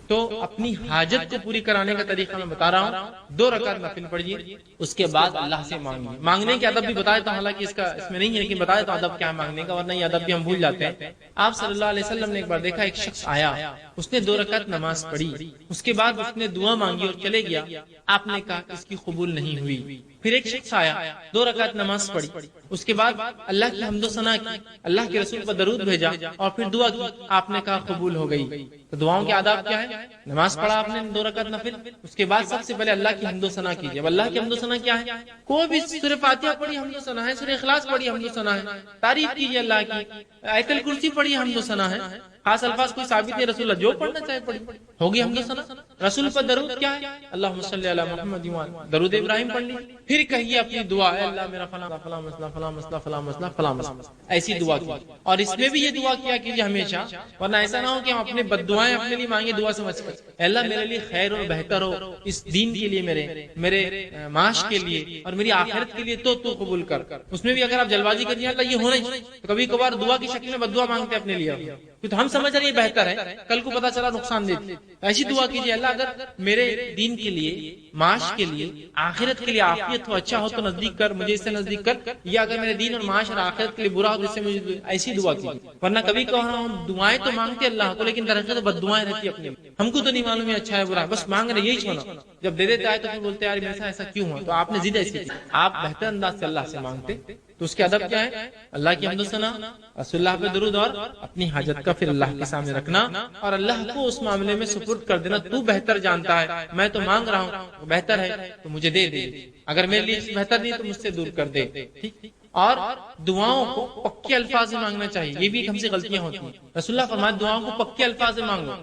تو اپنی حاجت کو پوری کرانے کا طریقہ میں بتا رہا ہوں. 2 رکعت نفل پڑھیے، اس کے بعد اللہ سے مانگیے. مانگنے کے ادب بھی بتایا تھا، حالانکہ اس میں نہیں ہے، لیکن بتایا تو ادب کیا ہے مانگنے کا، ورنہ یہ ادب بھی ہم بھول جاتے ہیں. آپ صلی اللہ علیہ وسلم نے ایک بار دیکھا، ایک شخص آیا، اس نے 2 رکعت نماز پڑھی، اس کے بعد اس نے دعا مانگی اور چلے گیا. آپ نے کہا اس کی قبول نہیں ہوئی. پھر ایک شخص آیا، 2 رکعت نماز پڑھی، اس کے بعد اللہ کی حمد و ثنا کی، اللہ کے رسول پر درود بھیجا اور پھر دعا کی. آپ نے کہا قبول ہو گئی. تو دعاؤں کے آداب کیا ہے؟ نماز پڑھا آپ نے 2 رکعت نفل، اس کے بعد سب سے پہلے اللہ کی حمد و ثنا کیجیے. اب اللہ کی حمد و ثنا کیا ہے؟ کوئی بھی سورہ فاتحہ پڑھی حمد و ثنا ہے، سورہ اخلاص پڑھی حمد و ثنا ہے، تعریف کیجیے اللہ کی، آیت الکرسی پڑھی حمد و ثنا ہے. خاص الفاظ کوئی ثابت نہیں، رسول اللہ جو پڑھنا چاہے پڑھی، ہوگی حمد و ثنا. رسول پر درود کیا ہے؟ اللہم صلی علی محمد، درود ابراہیم پڑھ لی. پھر کہیے اپنی دعا، اے اللہ میرا فلاں فلاں مسئلہ فلاں مسئلہ فلاں مسئلہ فلاں مسئلہ، ایسی دعا کی. اور اس میں بھی یہ دعا کیا کیجیے ہمیشہ، ورنہ ایسا نہ ہو کہ ہم اپنے بد دعائیں اپنے لیے مانگے دعا سمجھ کر. اے اللہ میرے لیے خیر اور بہتر ہو، اس دین کے لیے، میرے معاش کے لیے اور میری آخرت کے لیے، تو قبول کر. اس میں بھی اگر آپ جلد بازی کریے اللہ یہ ہونا ہی، تو کبھی کبھار دعا کی شکل میں بد دعا مانگتے اپنے لیے، تو ہم سمجھ رہے یہ بہتر ہے، کل کو پتا چلا نقصان دیتی. ایسی دعا کیجیے، اللہ اگر میرے دین کے لیے، معاش کے لیے، آخرت کے لیے عافیت ہو، اچھا ہو تو نزدیک کر، مجھے اس سے نزدیک کر، یا اگر میرے دین اور معاش اور آخرت کے لیے برا ہو تو اس سے مجھے، ایسی دعا کیجیے. ورنہ کبھی کبھار ہم دعائیں تو مانگتے اللہ کو، لیکن در حقیقت بد دعائیں رہتی اپنے، ہم کو تو نہیں معلوم ہے اچھا ہے برا ہے، بس مانگ رہے یہی چھوڑا. جب دے دیتا ہے تو پھر بولتے ہیں یار میرے ساتھ ایسا کیوں ہوا. تو آپ نے ضد ایسی کی، آپ بہتر انداز سے اللہ سے مانگتے. تو اس کے ادب کیا ہے؟ اللہ کی حمد و ثنا، رسول اللہ پہ درود، اور اپنی حاجت کا پھر اللہ کے سامنے رکھنا اور اللہ کو اس معاملے میں سپرد کر دینا. تو بہتر جانتا ہے، میں تو مانگ رہا ہوں، بہتر ہے تو مجھے دے دے، اگر میرے لیے بہتر نہیں تو مجھ سے دور کر دے. ٹھیک. اور دعاؤں کو پکے الفاظ میں مانگنا چاہیے، یہ بھی ہم سے غلطیاں ہوتی ہیں. رسول اللہ فرمایا دعاؤں کو پکے الفاظ میں مانگو.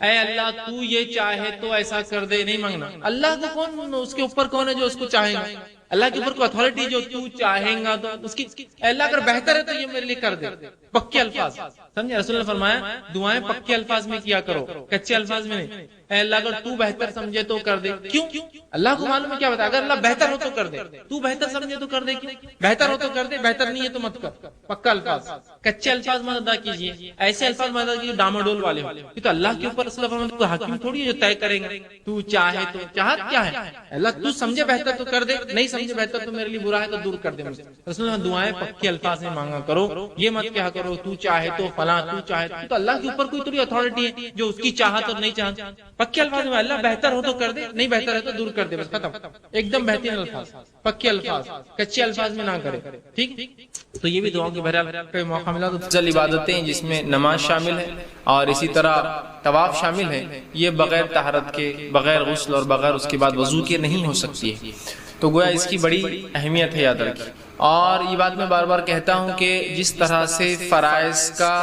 اے اللہ تو یہ چاہے تو ایسا کر دے، نہیں مانگنا. اللہ کو کون، اس کے اوپر کون ہے جو اس کو چاہے گا؟ اللہ کے اوپر کوئی اتھارٹی جو تو چاہے گا تو اس کی، اللہ اگر بہتر ہے تو یہ میرے لیے کر دے. پکے الفاظ، سمجھے؟ رسول اللہ فرمایا دعائیں پکے الفاظ میں کیا کرو، کچے الفاظ میں نہیں. اے اللہ اگر تو بہتر سمجھے تو کر دے. کیوں؟ اللہ کو معلوم ہے کیا بتا، اگر اللہ بہتر ہو تو کر دے، تو بہتر سمجھے تو کر دے. کیوں؟ بہتر ہو تو کر دے، بہتر نہیں ہے تو مت کر. پکا الفاظ، کچے الفاظ مت ادا کیجیے، ایسے الفاظ مت ادا کیجیے ڈاماڈول والے ہو. یہ تو اللہ کے اوپر رسول اللہ فرماتے کوئی حاکم تھوڑی ہے جو طے کرے گا. تو چاہے تو، چاہت کیا ہے؟ اللہ تو سمجھے بہتر تو کر دے، نہیں سمجھے بہتر تو میرے لیے برا ہے تو دور کر دے مجھ سے. رسول اللہ دعائیں پکے الفاظ میں مانگا کرو، یہ مت کیا کرو تو چاہے تو فلاں، تو چاہے تو اللہ کے اوپر کوئی تھوڑی اتھارٹی ہے جو اس کی چاہت اور نہیں چاہت. پکے الفاظ میں اللہ بہتر ہو تو کر دے، نہیں بہتر ہے تو دور کر دے، بس ختم. ایک دم بہترین الفاظ، پکے الفاظ، کچے الفاظ میں نہ کرے. ٹھیک. تو یہ بھی دعاؤں کے بہرحال کوئی موقع ملا تو افضل عبادتیں جس میں نماز شامل ہے اور اسی طرح طواف شامل ہے، یہ بغیر طہارت کے، بغیر غسل اور بغیر اس کے بعد وضو کے نہیں ہو سکتی ہے. تو گویا اس کی بڑی اہمیت ہے، یاد رکھیے. اور یہ بات میں بار بار کہتا ہوں کہ جس طرح سے فرائض کا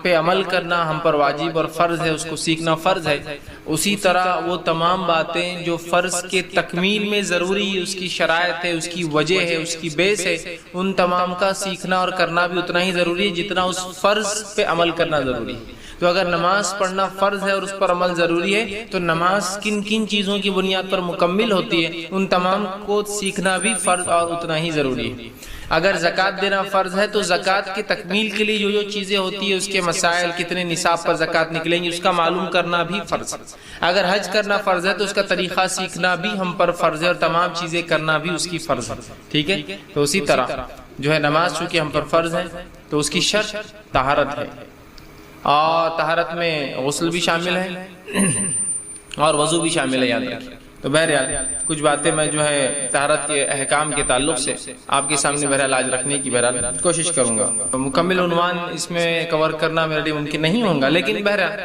پہ عمل کرنا ہم پر واجب اور فرض ہے، اس کو سیکھنا فرض ہے، اسی طرح وہ تمام باتیں جو فرض کے تکمیل میں ضروری، اس کی شرائط ہے، اس کی وجہ ہے، اس کی بیس ہے، ان تمام کا سیکھنا اور کرنا بھی اتنا ہی ضروری ہے جتنا اس فرض پہ عمل کرنا ضروری ہے. تو اگر نماز پڑھنا فرض ہے اور اس پر عمل ضروری ہے تو نماز کن کن چیزوں کی بنیاد پر مکمل ہوتی ہے، ان تمام کو سیکھنا بھی فرض اور اتنا ہی ضروری ہے. اگر زکوٰۃ دینا فرض ہے تو زکوٰۃ کی تکمیل کے لیے جو چیزیں ہوتی ہیں، اس کے مسائل، کتنے نصاب پر زکوٰۃ نکلیں گی، اس کا معلوم کرنا بھی فرض ہے. اگر حج کرنا فرض ہے تو اس کا طریقہ سیکھنا بھی ہم پر فرض ہے اور تمام چیزیں کرنا بھی اس کی فرض ہے. ٹھیک ہے. تو اسی طرح جو ہے نماز چونکہ ہم پر فرض ہے تو اس کی شرط طہارت ہے، اور طہارت میں غسل بھی شامل ہے اور وضو بھی شامل ہے، یاد رکھیں. تو بہرحال کچھ باتیں میں جو ہے طہارت کے احکام کے تعلق سے آپ کے سامنے بہرحال آج رکھنے کی بہرحال کوشش کروں گا. مکمل عنوان اس میں کور کرنا میرے لیے ممکن نہیں ہوگا، لیکن بہرحال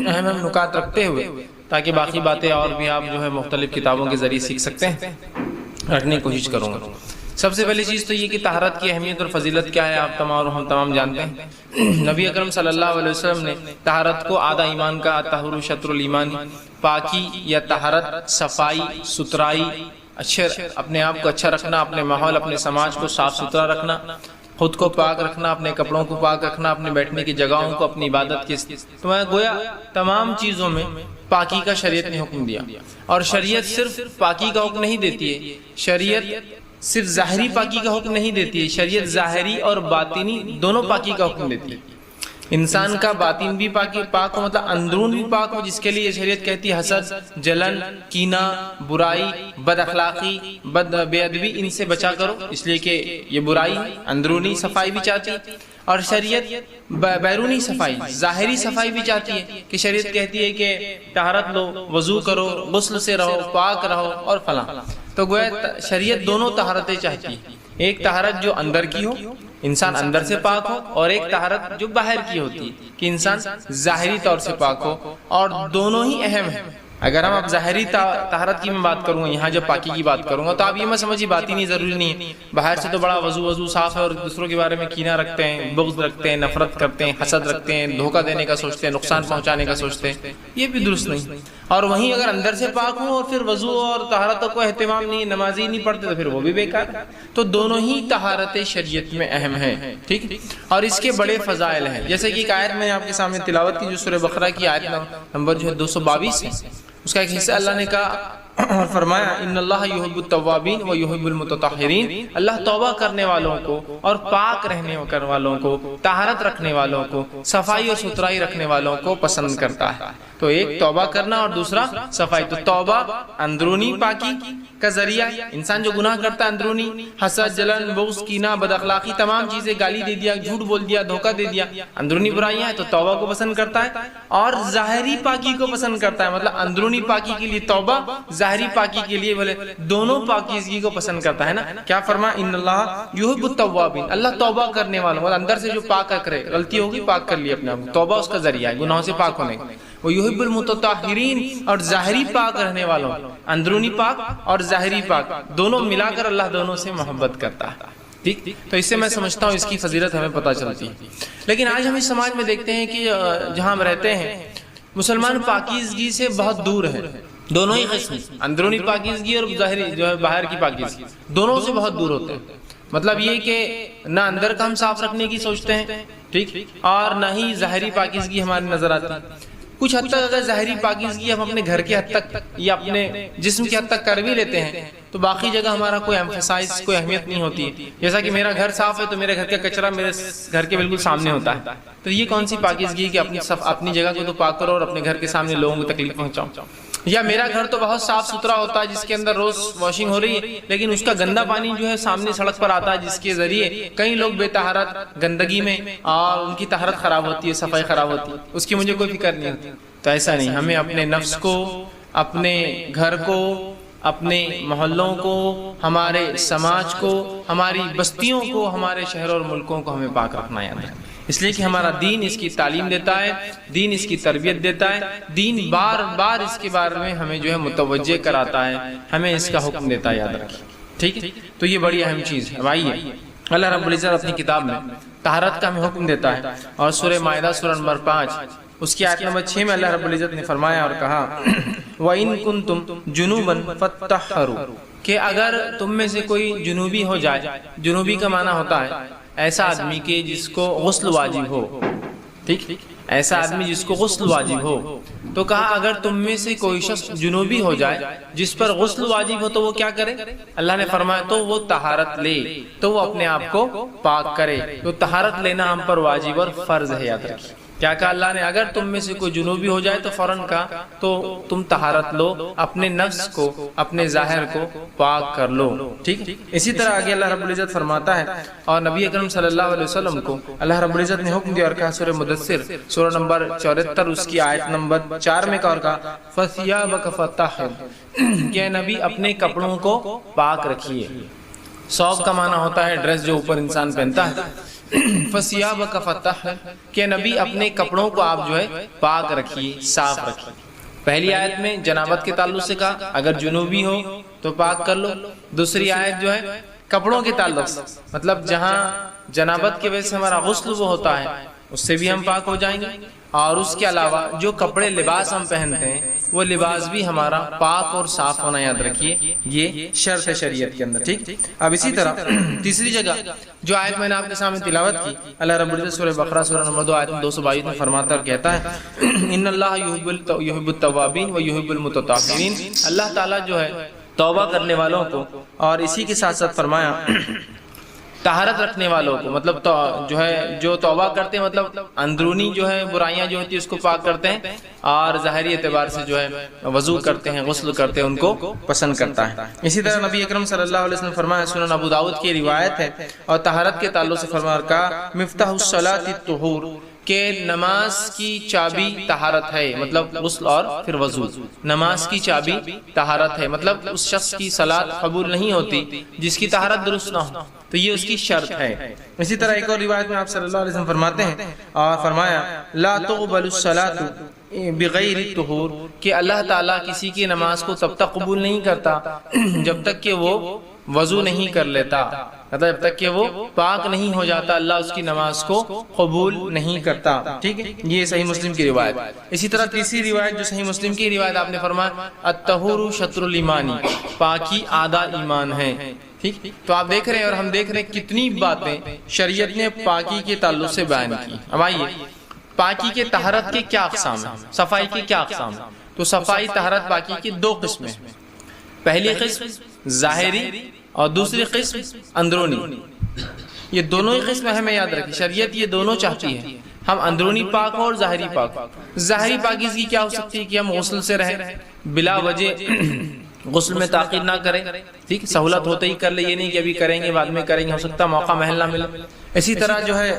اہم اہم نکات رکھتے ہوئے تاکہ باقی باتیں اور بھی آپ جو ہے مختلف کتابوں کے ذریعے سیکھ سکتے ہیں، رکھنے کی کوشش کروں گا. سب سے پہلی چیز تو یہ کہ طہارت کی اہمیت اور فضیلت کیا ہے آپ تمام اور ہم تمام جانتے ہیں. نبی اکرم صلی اللہ علیہ وسلم نے طہارت کو آدھا ایمان کا، طہور شطر الایمان، پاکی یا طہارت، صفائی، ستھرائی، اچھے اپنے آپ کو اچھا رکھنا، اپنے ماحول، اپنے سماج کو صاف ستھرا رکھنا، خود کو پاک رکھنا، اپنے کپڑوں کو پاک رکھنا، اپنے بیٹھنے کی جگہوں کو، اپنی عبادت کی، تو میں گویا تمام چیزوں میں پاکی کا شریعت نے حکم دیا. اور شریعت صرف پاکی کا حکم نہیں دیتی ہے، شریعت صرف ظاہری پاکی کا حکم نہیں دیتی ہے، شریعت ظاہری اور باطنی دونوں پاکی کا حکم دیتی ہے. انسان کا باطن بھی پاک ہو، مطلب اندرون بھی پاک ہو، جس کے لیے شریعت کہتی ہے حسد، جلن، کینہ، برائی، بد اخلاقی، بے ادبی، ان سے بچا کرو، اس لیے کہ یہ برائی اندرونی صفائی بھی چاہتی ہے۔ اور شریعت بیرونی صفائی، ظاہری صفائی بھی چاہتی ہے، کہ شریعت کہتی ہے کہ طہارت لو، وضو کرو، غسل سے رہو، پاک رہو اور فلاں۔ تو گویا شریعت دونوں طہارتیں چاہتی ہے، ایک طہارت جو اندر کی ہو، انسان اندر سے پاک ہو، اور ایک طہارت جو باہر کی ہوتی ہے کہ انسان ظاہری طور سے پاک ہو، اور دونوں ہی اہم ہیں۔ اگر ہم اب ظاہری طہارت کی میں بات کروں گا، یہاں جب پاکی کی بات کروں گا، تو آپ یہ مت سمجھیے باطنی ضروری نہیں ہے، باہر سے تو بڑا وضو صاف ہے اور دوسروں کے بارے میں کینہ رکھتے ہیں، بغض رکھتے ہیں، نفرت کرتے ہیں، حسد رکھتے ہیں، دھوکہ دینے کا سوچتے ہیں، نقصان پہنچانے کا سوچتے ہیں، یہ بھی درست نہیں۔ اور وہیں اگر اندر سے پاک ہوں اور پھر وضو اور طہارت کو اہتمام نہیں، نمازی نہیں پڑھتے، تو پھر وہ بھی بیکار ہے۔ تو دونوں ہی طہارتیں شریعت میں اہم ہیں، ٹھیک، اور اس کے بڑے فضائل ہیں۔ جیسے کہ ایک آیت میں نے آپ کے سامنے تلاوت کی، جو سورہ بقرہ کی آیت نمبر جو ہے 222 ہے، اس کا ایک حصہ اللہ نے کہا اور فرمایا ان اللہ یحب التوابین و یحب المتطہرین، اللہ توبہ کرنے والوں کو اور پاک رہنے والوں کو، طہارت رکھنے والوں کو، صفائی اور ستھرائی رکھنے والوں کو پسند کرتا ہے۔ تو ایک توبہ کرنا اور دوسرا صفائی۔ تو توبہ اندرونی پاکی کا ذریعہ، انسان جو گناہ کرتا ہے اندرونی، حسد، جلن، بغض، کینہ، بد اخلاقی، تمام چیزیں، گالی دے دیا، جھوٹ بول دیا، دھوکہ دے دیا، اندرونی برائیاں ہیں، تو توبہ کو پسند کرتا ہے، اور ظاہری پاکی کو پسند کرتا ہے، مطلب اندرونی پاکی کے لیے توبہ، ظاہری پاکی کے لیے بولے دونوں پاکیزگی کو پسند کرتا ہے نا۔ کیا فرما ان اللہ یحب التوابین، اللہ توبہ کرنے والوں، مطلب اندر سے جو پاک کرے، غلطی ہوگی پاک کر لی اپنے آپ کو، توبہ اس کا ذریعہ ہے گناہوں سے پاک ہونے کا۔ وہ یحب المتطہرین، اور ظاہری پاک رہنے والوں، اندرونی پاک اور ظاہری پاک دونوں ملا کر اللہ دونوں سے محبت کرتا ہے، ٹھیک۔ تو اس سے میں سمجھتا ہوں اس کی فضیلت ہمیں پتہ چلتی ہے۔ لیکن آج ہم اس سماج میں دیکھتے ہیں کہ جہاں ہم رہتے ہیں مسلمان پاکیزگی سے بہت دور ہیں، دونوں ہی قسم، اندرونی پاکیزگی اور ظاہری جو ہے باہر کی پاکیزگی، دونوں سے بہت دور ہوتے ہیں۔ مطلب یہ کہ نہ اندر کا ہم صاف رکھنے کی سوچتے ہیں، ٹھیک، اور نہ ہی ظاہری پاکیزگی ہماری نظر آتی ہے۔ کچھ حد تک اگر ظاہری پاکیزگی ہم اپنے گھر کے حد تک یا اپنے جسم کی حد تک کر بھی لیتے ہیں، تو باقی جگہ ہمارا کوئی ایمفسائز، کوئی اہمیت نہیں ہوتی ہے۔ جیسا کہ میرا گھر صاف ہے تو میرے گھر کا کچرا میرے گھر کے بالکل سامنے ہوتا ہے، تو یہ کون سی پاکیزگی ہے کہ اپنی جگہ کو تو پاک کرو اور اپنے گھر کے سامنے لوگوں کو تکلیف پہنچاؤ۔ یا میرا گھر تو بہت صاف ستھرا ہوتا ہے، جس کے اندر روز واشنگ ہو رہی ہے، لیکن اس کا گندا پانی جو ہے سامنے سڑک پر آتا ہے، جس کے ذریعے کئی لوگ بے طہارت گندگی میں، اور ان کی طہارت خراب ہوتی ہے، صفائی خراب ہوتی ہے، اس کی مجھے کوئی فکر نہیں ہوتی۔ تو ایسا نہیں، ہمیں اپنے نفس کو، اپنے گھر کو، اپنے محلوں کو، ہمارے سماج کو، ہماری بستیوں کو، ہمارے شہروں اور ملکوں کو ہمیں پاک رکھنا ہے، اس لیے کہ ہمارا دین اس کی تعلیم دیتا ہے، دین اس کی تربیت دیتا ہے، دین بار بار اس کے بارے میں ہمیں جو ہے متوجہ کراتا ہے، ہمیں اس کا حکم دیتا ہے، یاد رکھیں، ٹھیک ہے۔ تو یہ بڑی اہم چیز ہے۔ آئیے اللہ رب العزت اپنی کتاب میں طہارت کا ہمیں حکم دیتا ہے، اور سورہ مائدہ سورہ نمبر 5 اس کی آیت نمبر 6 میں اللہ رب العزت نے فرمایا اور کہا وَإِن كُنتُمْ جُنُوبًا فَاتَّطَهَّرُوا، کہ اگر تم میں سے کوئی جنوبی ہو جائے، جنوبی کا معنی ہوتا ہے ایسا آدمی کہ جس کو غسل واجب ہو، ٹھیک، ایسا آدمی جس کو غسل واجب ہو، تو کہا اگر تم میں سے کوئی شخص جنوبی ہو جائے جس پر غسل واجب ہو تو وہ کیا کرے؟ اللہ نے فرمایا تو وہ طہارت لے، تو وہ اپنے آپ کو پاک کرے۔ تو طہارت لینا ہم پر واجب اور فرض ہے، یاد رکھیے۔ کیا کہا اللہ نے؟ اگر تم میں سے کوئی جنوبی ہو جائے تو فوراً کہا تو تم طہارت لو، اپنے نفس کو، اپنے ظاہر کو پاک کر لو، ٹھیک۔ اسی طرح آگے اللہ رب العزت فرماتا ہے، اور نبی اکرم صلی اللہ علیہ وسلم کو اللہ رب العزت نے حکم دیا اور کہا سورہ مدثر سورہ نمبر 74 اس کی آیت نمبر 4 میں کہا اور کہا فَثِيَابَكَ فَطَّهِّرْ، کہ نبی اپنے کپڑوں کو پاک رکھیے۔ ثوب کا معنی ہوتا ہے ڈریس جو اوپر انسان پہنتا ہے، فَثِيَابَكَ فَطَّهِّرْ، کہ نبی اپنے کپڑوں کو آپ جو ہے پاک رکھیے، صاف رکھیے۔ پہلی آیت میں جنابت کے تعلق سے کہا اگر جنوبی ہو تو پاک کر لو، دوسری آیت جو ہے کپڑوں کے تعلق سے، مطلب جہاں جنابت کی وجہ سے ہمارا غسل وہ ہوتا ہے اس سے بھی ہم پاک ہو جائیں گے، اور اس کے علاوہ جو کپڑے لباس ہم پہنتے ہیں وہ لباس بھی ہمارا پاک اور صاف ہونا، یاد رکھیے، یہ شرط ہے شریعت کے اندر، ٹھیک۔ اب اسی طرح تیسری جگہ جو آیت میں نے آپ کے سامنے تلاوت کی، اللہ رب العزت سورہ بقرہ سورہ نمبر 2 آیت 222 میں فرماتا اور کہتا ہے ان اللہ یحب التوابین و یحب المتطہرین، اللہ تعالیٰ جو ہے توبہ کرنے والوں کو، اور اسی کے ساتھ ساتھ فرمایا طہارت رکھنے والوں کو، مطلب جو ہے جو توبہ کرتے ہیں، مطلب اندرونی جو ہے برائیاں جو ہوتی ہے اس کو پاک کرتے ہیں، اور ظاہری اعتبار سے جو ہے وضو کرتے ہیں، غسل کرتے ہیں، ان کو پسند کرتا ہے۔ اسی طرح نبی اکرم صلی اللہ علیہ وسلم فرمایا، سنن ابو داؤد کی روایت ہے، اور طہارت کے تعلق سے فرمایا کہا مفتاح الصلاۃ الطہور، کہ نماز کی چابی طہارت ہے، مطلب غسل اور پھر وضو۔ نماز کی چابی طہارت ہے، مطلب اس شخص کی صلاۃ قبول نہیں ہوتی جس کی طہارت درست نہ ہو، تو یہ اس کی شرط ہے۔ اسی طرح ایک اور روایت میں آپ صلی اللہ علیہ وسلم فرماتے ہیں اور فرمایا لا تقبل الصلاۃ بغیر الطہور، کہ اللہ تعالیٰ کسی کی نماز کو تب تک قبول نہیں کرتا جب تک کہ وہ وضو نہیں کر لیتا، مطلب جب تک کہ وہ پاک نہیں ہو جاتا اللہ اس کی نماز کو قبول نہیں کرتا۔ ٹھیک ہے، یہ صحیح مسلم کی روایت۔ اسی طرح تیسری روایت جو صحیح مسلم کی روایت، آپ نے فرمایا الطہور شطر الایمان، پاکی آدھا ایمان ہے۔ ٹھیک، تو آپ دیکھ رہے ہیں اور ہم دیکھ رہے ہیں کتنی باتیں شریعت نے پاکی کے تعلق سے بیان کی۔ اب آئیے پاکی کے طہارت کے کیا اقسام ہیں، صفائی کے کیا اقسام ہیں؟ تو صفائی طہارت پاکی کی دو قسمیں، پہلی قسم ظاہری اور دوسری قسم اندرونی۔ یہ دونوں ہی قسم ہمیں یاد رکھیں، شریعت یہ دونوں چاہتی ہے، ہم اندرونی پاک ہو اور ظاہری پاک ہو۔ ظاہری پاکیزگی کیا ہو سکتی ہے کہ ہم غسل سے رہیں، بلا وجہ غسل میں تاخیر نہ کریں، ٹھیک، سہولت ہوتے ہی کر لے، یہ نہیں کہ ابھی کریں گے بعد میں کریں گے، ہو سکتا موقع محل نہ ملے۔ اسی طرح جو ہے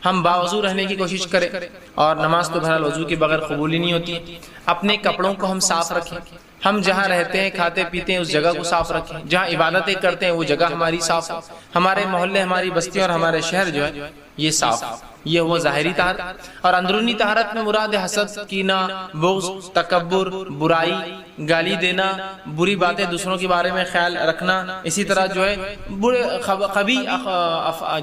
ہم باوضو رہنے کی کوشش کریں، اور نماز تو بہرحال وضو کے بغیر قبول ہی نہیں ہوتی۔ اپنے کپڑوں کو ہم صاف رکھیں، ہم جہاں رہتے ہیں کھاتے پیتے ہیں اس جگہ کو صاف رکھیں، جہاں عبادتیں کرتے ہیں وہ جگہ ہماری صاف ہو، ہمارے محلے ہماری بستی اور ہمارے شہر جو ہے یہ صاف، یہ وہ ظاہری طہارت۔ اور اندرونی طہارت میں مراد حسد، کینہ، بغض، تکبر، برائی، گالی دینا، بری باتیں دوسروں کے بارے میں خیال رکھنا، اسی طرح جو ہے برے قبیح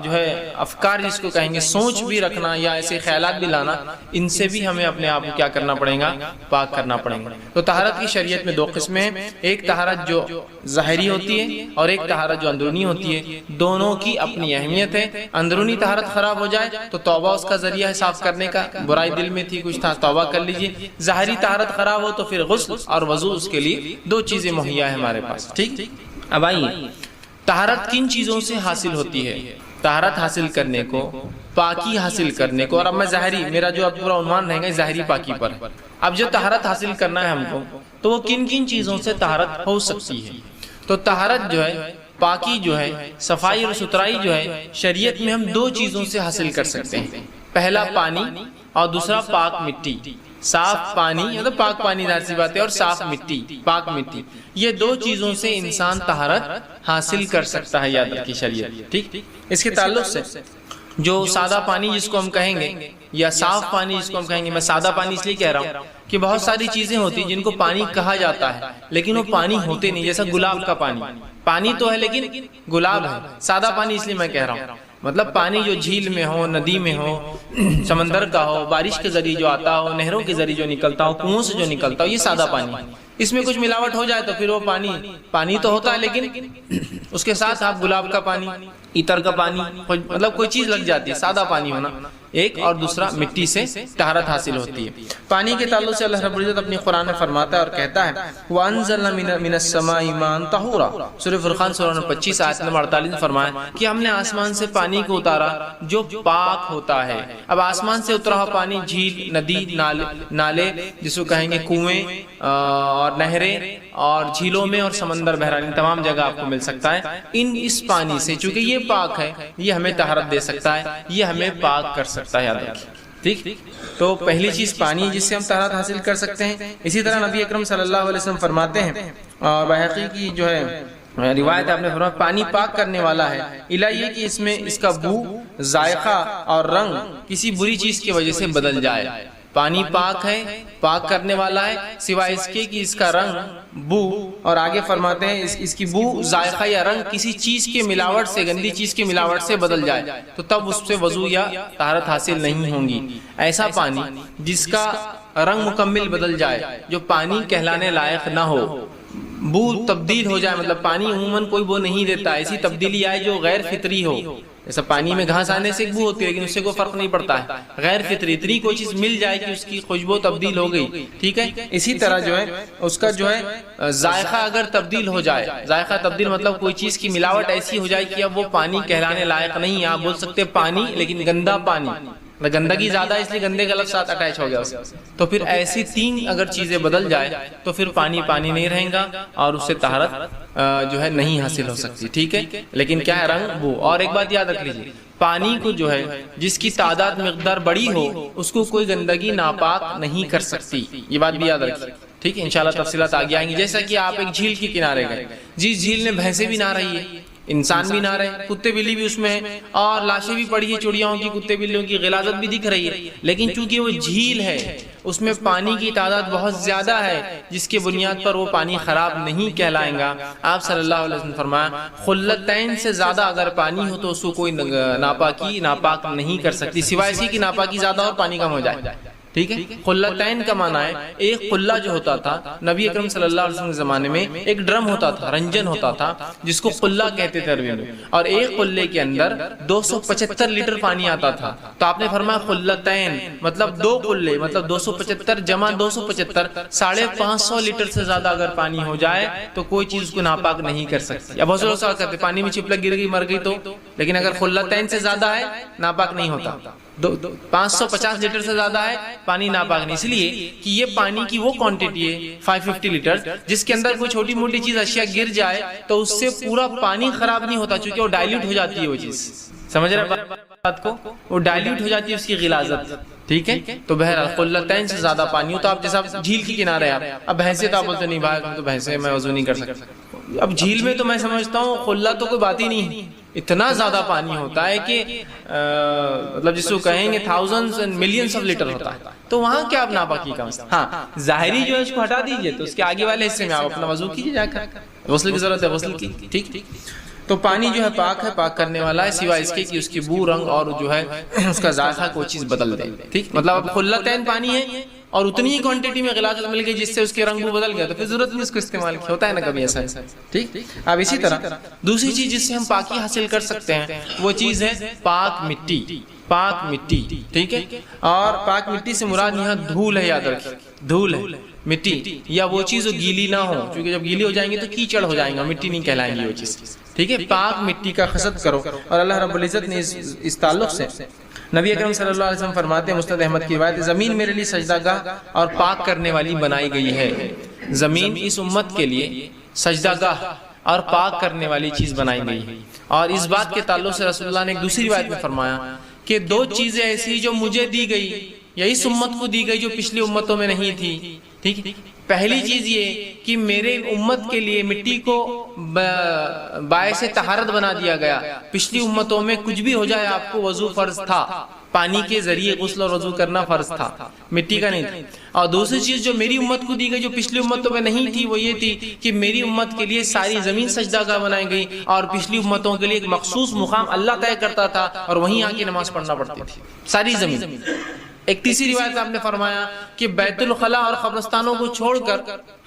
جو ہے افکار جس کو کہیں گے، سوچ بھی رکھنا یا ایسے خیالات بھی لانا، ان سے بھی ہمیں اپنے آپ کو کیا کرنا پڑے گا، پاک کرنا پڑے گا۔ تو طہارت کی شریعت میں دو قسمیں ہیں، ایک طہارت جو ظاہری ہوتی ہے اور ایک طہارت جو اندرونی ہوتی ہے، دونوں کی اپنی اہمیت ہے۔ اندرونی طہارت خراب ہو جائے تو توبہ اس کا ذریعہ ہے صاف کرنے کا، برائی دل میں تھی کچھ تھا توبہ کر لیجئے۔ ظاہری طہارت خراب ہو تو پھر غسل اور وضو اس کے لیے دو چیزیں مہیا ہے ہمارے پاس۔ ٹھیک، اب آئیے طہارت کن چیزوں سے حاصل ہوتی ہے؟ طہارت حاصل کرنے کو، پاکی حاصل کرنے کو، اور اب میں ظاہری، میرا جو اب پورا عنوان رہے گا ظاہری پاکی پر۔ اب جو طہارت حاصل کرنا ہے ہم کو، تو وہ کن کن چیزوں سے طہارت ہو سکتی ہے؟ تو طہارت جو ہے، پاکی جو ہے، صفائی اور ستھرائی جو ہے، شریعت میں ہم دو چیزوں سے حاصل کر سکتے ہیں، پہلا پانی اور دوسرا پاک مٹی۔ صاف پانی مطلب پاک پانی ظاہر سی بات ہے، اور صاف مٹی، پاک مٹی، یہ دو چیزوں سے انسان طہارت حاصل کر سکتا ہے، یاد رکھیے شریعت۔ ٹھیک، اس کے تعلق سے جو سادہ پانی جس کو ہم کہیں گے یا صاف پانی جس کو ہم کہیں گے، میں سادہ پانی اس لیے کہہ رہا ہوں کہ بہت ساری چیزیں ہوتی ہیں جن کو پانی کہا جاتا ہے لیکن وہ پانی ہوتے نہیں، جیسا گلاب کا پانی، پانی تو ہے لیکن گلاب ہے۔ سادہ پانی اس لیے میں کہہ رہا ہوں، مطلب پانی جو جھیل میں ہو، ندی میں ہو، سمندر کا ہو، بارش کے ذریعے جو آتا ہو، نہروں کے ذریعے جو نکلتا ہو، کنووں سے جو نکلتا ہو، یہ سادہ پانی۔ اس میں کچھ ملاوٹ ہو جائے تو پھر وہ پانی تو ہوتا ہے لیکن اس کے ساتھ آپ گلاب کا پانی، عطر کا پانی، مطلب کوئی چیز لگ جاتی ہے، سادہ پانی ہونا ایک، اور دوسرا مٹی سے طہارت حاصل ہوتی ہے۔ پانی کے تعلق سے اللہ رب العزت اپنی قرآن میں فرماتا ہے اور کہتا ہے وَأَنزَلْنَا مِنَ السَّمَاءِ مَاءً طَهُورًا، سورہ فرقان سورہ نمبر 25 آیت نمبر 48 میں فرمایا کہ ہم نے آسمان سے پانی کو اتارا جو پاک ہوتا ہے۔ اب آسمان سے اترا ہوا پانی جھیل، ندی، نالے جس کو کہیں گے، کنویں اور نہریں اور جھیلوں میں اور سمندر، بہرحال ان تمام جگہ آپ کو مل سکتا ہے۔ اس پانی سے چونکہ یہ پاک ہے، یہ ہمیں طہارت دے سکتا ہے، یہ ہمیں پاک کر سکتا ہے، یاد رکھیے۔ ٹھیک، تو پہلی چیز پانی جس سے ہم طہارت حاصل کر سکتے ہیں۔ اسی طرح نبی اکرم صلی اللہ علیہ وسلم فرماتے ہیں، اور بحقی کی جو ہے روایت آپ نے فرمایا پانی پاک کرنے والا ہے، الا یہ کہ اس میں اس کا بو، ذائقہ اور رنگ کسی بری چیز کی وجہ سے بدل جائے۔ پانی پاک ہے، پاک کرنے والا ہے، سوائے اس کے کہ اس کا رنگ، بو، اور آگے فرماتے ہیں اس کی بو، ذائقہ یا رنگ کسی چیز کے ملاوٹ سے، گندی چیز کی ملاوٹ سے بدل جائے تو تب اس سے وضو یا طہارت حاصل نہیں ہوں گی۔ ایسا پانی جس کا رنگ مکمل بدل جائے، جو پانی کہلانے لائق نہ ہو، بو تبدیل ہو جائے، مطلب پانی عموماً کوئی بو نہیں دیتا، ایسی تبدیلی آئے جو غیر فطری ہو، جیسا پانی میں گھاس آنے سے ایک بو ہوتی ہے لیکن اس سے کوئی فرق نہیں پڑتا ہے، غیر فطری اتنی کوئی چیز مل جائے کہ اس کی خوشبو تبدیل ہو گئی، ٹھیک ہے، اسی طرح جو ہے اس کا جو ہے ذائقہ اگر تبدیل ہو جائے، ذائقہ تبدیل مطلب کوئی چیز کی ملاوٹ ایسی ہو جائے کہ اب وہ پانی کہلانے لائق نہیں ہے، آپ بول سکتے پانی لیکن گندا پانی، گندگی زیادہ اس لیے گندے کا لفظ ساتھ اٹیچ ہو گیا اس، تو پھر ایسی تین اگر چیزیں بدل جائے تو پھر پانی پانی نہیں رہے گا اور اس سے طہارت جو ہے نہیں حاصل ہو سکتی، ٹھیک ہے، لیکن کیا ہے رنگ بو۔ اور ایک بات یاد رکھ لیجیے، پانی کو جو ہے جس کی تعداد مقدار بڑی ہو اس کو کوئی گندگی ناپاک نہیں کر سکتی، یہ بات بھی یاد رکھیے، ٹھیک ہے، انشاءاللہ تفصیلات آگے آئیں گی۔ جیسا کہ آپ ایک جھیل کے کنارے گئے، جس جھیل میں بھینسیں بھی نہ رہی ہے، انسان بھی نہ رہے، کتے بلی بھی اس میں ہے، اور لاشیں بھی پڑی ہے چڑیاؤں کی، کتے بلیوں کی غلاظت بھی دکھ رہی ہے، لیکن چونکہ وہ جھیل ہے اس میں پانی کی تعداد بہت زیادہ ہے جس کے بنیاد پر وہ پانی خراب نہیں کہلائیں گا۔ آپ صلی اللہ علیہ وسلم فرمایا خلتین سے زیادہ اگر پانی ہو تو اس کو کوئی ناپاک نہیں کر سکتی، سوائے اسی کی ناپاکی زیادہ اور پانی کم ہو جائے، ٹھیک ہے۔ خلتین کا معنی ہے ایک قلہ جو ہوتا تھا نبی اکرم صلی اللہ علیہ وسلم کے زمانے میں، ایک ڈرم ہوتا تھا، رنجن ہوتا تھا جس کو قلہ کہتے تھے عربی میں، اور ایک قلے کے اندر 275 لیٹر پانی آتا تھا، تو آپ نے فرمایا خلتین مطلب دو قلے، مطلب 275 جمع 275 550 لیٹر سے زیادہ اگر پانی ہو جائے تو کوئی چیز کو ناپاک نہیں کر سکتی۔ اب بہت سے لوگ سوال کرتے پانی میں چپلک گر گئی مر گئی تو، لیکن اگر خلتین سے زیادہ ہے ناپاک نہیں ہوتا، 550 لیٹر سے زیادہ ہے پانی ناپاک نہیں، اس لیے کہ یہ پانی کی وہ کوانٹٹی ہے 550 لیٹر جس کے اندر کوئی چھوٹی موٹی چیز اشیاء گر جائے تو اس سے پورا پانی خراب نہیں ہوتا، چونکہ وہ ڈائلیوٹ ہو جاتی ہے، وہ چیز سمجھ رہے بات کو، وہ ڈائلیوٹ ہو جاتی ہے اس کی غلاظت، ٹھیک ہے۔ تو بہرحال قلتین سے زیادہ پانی ہو تو آپ جیسا جھیل کی کنارے آپ اب بھینسیں تو آپ بولتے نہیں بھائی تو بھینسیں میں وضو نہیں کر سکتا، اب جھیل میں تو میں سمجھتا ہوں قلہ تو کوئی بات ہی نہیں، اتنا زیادہ پانی ہوتا ہے کہ مطلب جس کو کہیں گے thousands and millions of litre ہوتا ہے، تو وہاں کیا آپ ناپاکی کا مسئلہ، ہاں ظاہری جو ہے اس کو ہٹا دیجئے تو اس کے آگے والے حصے میں آپ اپنا وضو کیجئے، جا کر غسل کی ضرورت ہے غسل کی، ٹھیک۔ تو پانی جو ہے پاک ہے، پاک کرنے والا ہے، سوائے اس کے کہ اس کی بو، رنگ اور جو ہے اس کا ذائقہ کوئی چیز بدل دے، ٹھیک، مطلب اب خلتین پانی ہے اور اتنی ہی کوانٹٹی میں غلاظت مل گئی جس سے اس کے رنگ بو بدل گیا تو پھر ضرورت نہیں اس کو استعمال کی، ہوتا ہے نا کبھی ایسا، ٹھیک۔ اب اسی طرح دوسری چیز جس سے ہم پاکی حاصل کر سکتے ہیں وہ چیز ہے پاک مٹی، پاک مٹی، ٹھیک ہے، اور پاک مٹی سے مراد یہاں دھول ہے، یاد رکھیں دھول ہے، مٹی یا وہ چیز جو گیلی نہ ہو، کیونکہ جب گیلی ہو جائیں گے تو کیچڑ ہو جائیں گا، مٹی نہیں کہلائیں گی وہ چیز، ٹھیک ہے۔ پاک مٹی کا قصد کرو، اور اللہ رب العزت نے اس تعلق سے نبی اکرم صلی اللہ علیہ وسلم فرماتے ہیں، مسند احمد کی روایت، زمین میرے لیے سجدہ گاہ اور پاک کرنے والی بنائی گئی ہے، زمین اس امت کے لیے سجدہ گاہ اور پاک کرنے والی چیز بنائی گئی ہے۔ اور اس بات کے تعلق سے رسول اللہ نے ایک دوسری روایت میں فرمایا کہ دو چیزیں ایسی جو مجھے دی گئی یا اس امت کو دی گئی جو پچھلی امتوں میں نہیں تھی، ٹھیک ہے۔ پہلی چیز یہ کہ میرے امت کے لیے مٹی کو باعث طہارت بنا دیا گیا، پچھلی امتوں میں کچھ بھی ہو جائے آپ کو وضو فرض تھا، پانی کے ذریعے غسل اور وضو کرنا فرض تھا، مٹی کا نہیں تھا۔ اور دوسری چیز جو میری امت کو دی گئی جو پچھلی امتوں میں نہیں تھی وہ یہ تھی کہ میری امت کے لیے ساری زمین سجدہ گاہ بنائی گئی، اور پچھلی امتوں کے لیے ایک مخصوص مقام اللہ طے کرتا تھا اور وہیں آ کے نماز پڑھنا پڑتی تھی، ساری زمین۔ ایک تیسری روایت آپ نے فرمایا کہ بیت الخلا اور قبرستانوں کو چھوڑ کر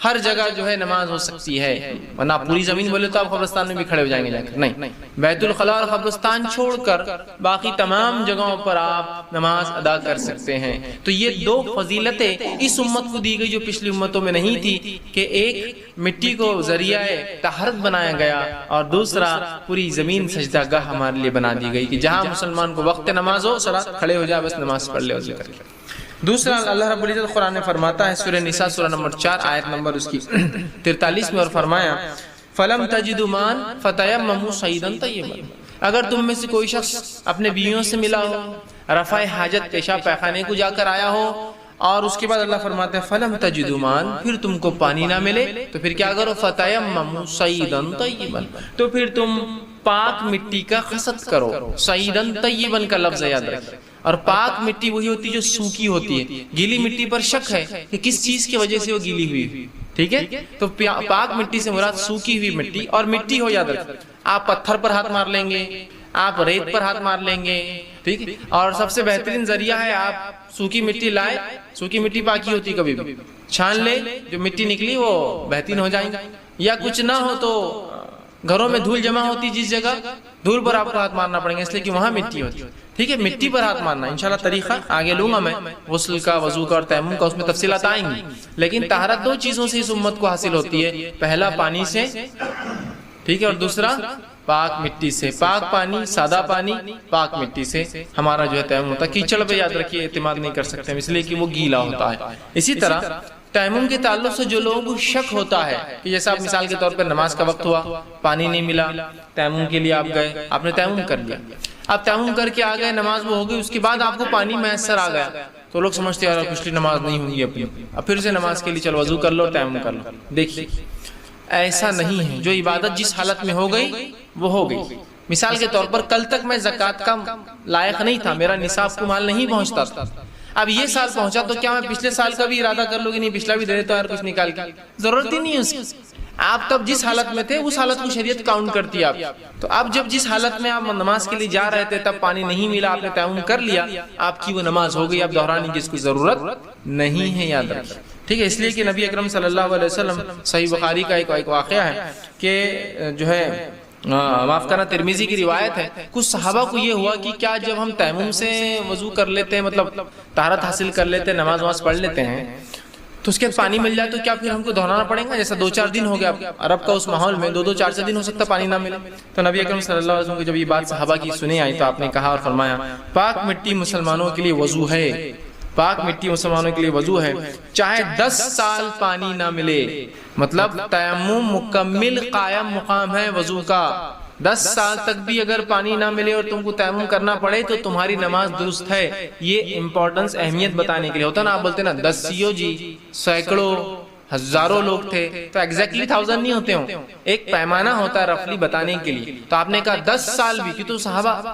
ہر جگہ جو ہے نماز ہو سکتی ہے، ورنہ پوری زمین بولے تو آپ قبرستان میں بھی کھڑے ہو جائیں گے جا کر، نہیں، بیت الخلا اور قبرستان چھوڑ کر باقی تمام جگہوں پر آپ نماز ادا کر سکتے ہیں۔ تو یہ دو فضیلتیں اس امت کو دی گئی جو پچھلی امتوں میں نہیں تھی، کہ ایک مٹی کو ذریعہ طہارت بنایا گیا اور دوسرا پوری زمین سجدہ گاہ ہمارے لیے بنا دی گئی کہ جہاں مسلمان کو وقت نماز ہو صلاۃ کھڑے ہو جائے بس نماز پڑھ لے۔ دوسرا اللہ رب العزت قرآن میں فرماتا ہے سورہ نساء سورہ نمبر 4 آیت نمبر اس کی 43 میں، اور فرمایا فَلَمْ تَجِدُوا مَاءً فَتَيَمَّمُوا صَعِيدًا طَيِّبًا، اگر تم میں سے کوئی شخص اپنے بیویوں سے ملا ہو، رفع حاجت پیشاب پیخانے کو جا کر آیا ہو، اور اس کے بعد اللہ فرماتا ہے فَلَمْ تَجِدُوا مَاءً، پھر تم کو پانی نہ ملے تو پھر کیا کرو، فَتَيَمَّمُوا صَعِيدًا طَيِّبًا، تو پھر تم پاک مٹی کا قصد کرو، صعیدن طیبن کا لفظ یاد رکھیں، اور پاک مٹی وہی ہوتی ہے جو سوکھی ہوتی ہے، گیلی مٹی پر شک ہے کہ کس چیز کی وجہ سے وہ گیلی ہوئی، ٹھیک ہے، تو پاک مٹی سے مراد سوکھی ہوئی مٹی، اور مٹی ہو یاد رکھیں، آپ پتھر پر ہاتھ مار لیں گے، آپ ریت پر ہاتھ مار لیں گے، ٹھیک ہے، اور سب سے بہترین ذریعہ ہے آپ سوکھی مٹی لائے، سوکھی مٹی پاکی ہوتی کبھی بھی، چھان لے جو مٹی نکلی وہ بہترین ہو جائیں گے، یا کچھ نہ ہو تو گھروں میں دھول جمع ہوتی جس جگہ، دھول پر آپ کو ہاتھ مارنا پڑے گا، اس لیے کہ وہاں مٹی ہوتی ہے، ٹھیک ہے، مٹی پر ہاتھ مارنا انشاءاللہ طریقہ آگے لوں گا میں، غسل کا، وضو کا اور تیمم کا، اس میں تفصیلات آئیں گی، لیکن طہارت دو چیزوں سے اس امت کو حاصل ہوتی ہے، پہلا پانی سے، ٹھیک ہے، اور دوسرا پاک مٹی سے، پاک پانی، سادہ پانی، پاک مٹی سے ہمارا جو ہے تیمم ہوتا ہے۔ کیچڑ پہ یاد رکھیے اعتماد نہیں کر سکتے ہم، اس لیے کہ وہ گیلا ہوتا ہے۔ اسی طرح تیمم کے تعلق سے جو لوگوں کو شک ہوتا ہے کہ جیسا آپ مثال کے طور پر نماز کا وقت ہوا، پانی نہیں ملا، تیمم کے لیے آپ گئے، آپ نے تیمم کر لیا، آپ تیمم کر کے آ گئے، نماز وہ ہو گئی، اس کے بعد آپ کو پانی میسر آ گیا، تو لوگ سمجھتے ہیں یار پچھلی نماز نہیں ہوئی اپنی، اب پھر سے نماز کے لیے چلو وضو کر لو، تیمم کر لو۔ دیکھیے ایسا نہیں ہے، جو عبادت جس حالت میں ہو گئی وہ ہو گئی۔ مثال کے طور پر کل تک میں زکوٰۃ کا لائق نہیں تھا، میرا نصاب کو مال نہیں پہنچتا تھا، اب یہ سال پہنچا تو کیا میں پچھلے سال کا بھی ارادہ کر لوں کہ نہیں پچھلا بھی دے دیتا یار کچھ نکال کے، ضرورت ہی نہیں ہے اس کی۔ آپ تب جس حالت میں تھے اس حالت کو شریعت کاؤنٹ کرتی ہے آپ، تو اب جب جس حالت میں آپ نماز کے لیے جا رہے تھے تب پانی نہیں ملا، آپ نے تیمم کر لیا، آپ کی وہ نماز ہو گئی، اب دہرانے کی اس کی ضرورت نہیں ہے، یاد رکھیں، ٹھیک ہے۔ اس لیے کہ نبی اکرم صلی اللہ علیہ وسلم، صحیح بخاری کا ایک واقعہ ہے کہ جو ہے معاف کرنا ترمذی کی روایت ہے، کچھ صحابہ کو یہ ہوا کہ کیا جب ہم تیمم سے وضو کر لیتے ہیں، مطلب طہارت حاصل کر لیتے ہیں، نماز پڑھ لیتے ہیں، تو اس کے بعد پانی مل جائے تو کیا پھر ہم کو دہرانا پڑے گا؟ جیسا 2-4 دن ہو گیا عرب کا اس ماحول میں، 2-2 4 دن ہو سکتا پانی نہ ملے۔ تو نبی اکرم صلی اللہ علیہ وسلم کی جب یہ بات صحابہ کی سنی آئی تو آپ نے کہا اور فرمایا، پاک مٹی مسلمانوں کے لیے وضو ہے، پاک مٹی مسلمانوں کے لیے وضو ہے، چاہے 10 سال پانی نہ ملے، مطلب تیمم مکمل قائم مقام ہے وضو کا، 10 سال تک بھی اگر پانی نہ ملے اور تم کو تیمم کرنا پڑے تو تمہاری نماز درست ہے۔ یہ امپورٹنس، اہمیت بتانے کے لیے ہوتا نا، آپ بولتے نا 10 سیو جی، سینکڑوں ہزاروں لوگ تھے تو ایگزیکٹلی 1000 نہیں ہوتے ہوں، ایک پیمانہ ہوتا ہے رفلی بتانے کے لیے، تو آپ نے کہا 10 سال بھی، کیوں تو صحابہ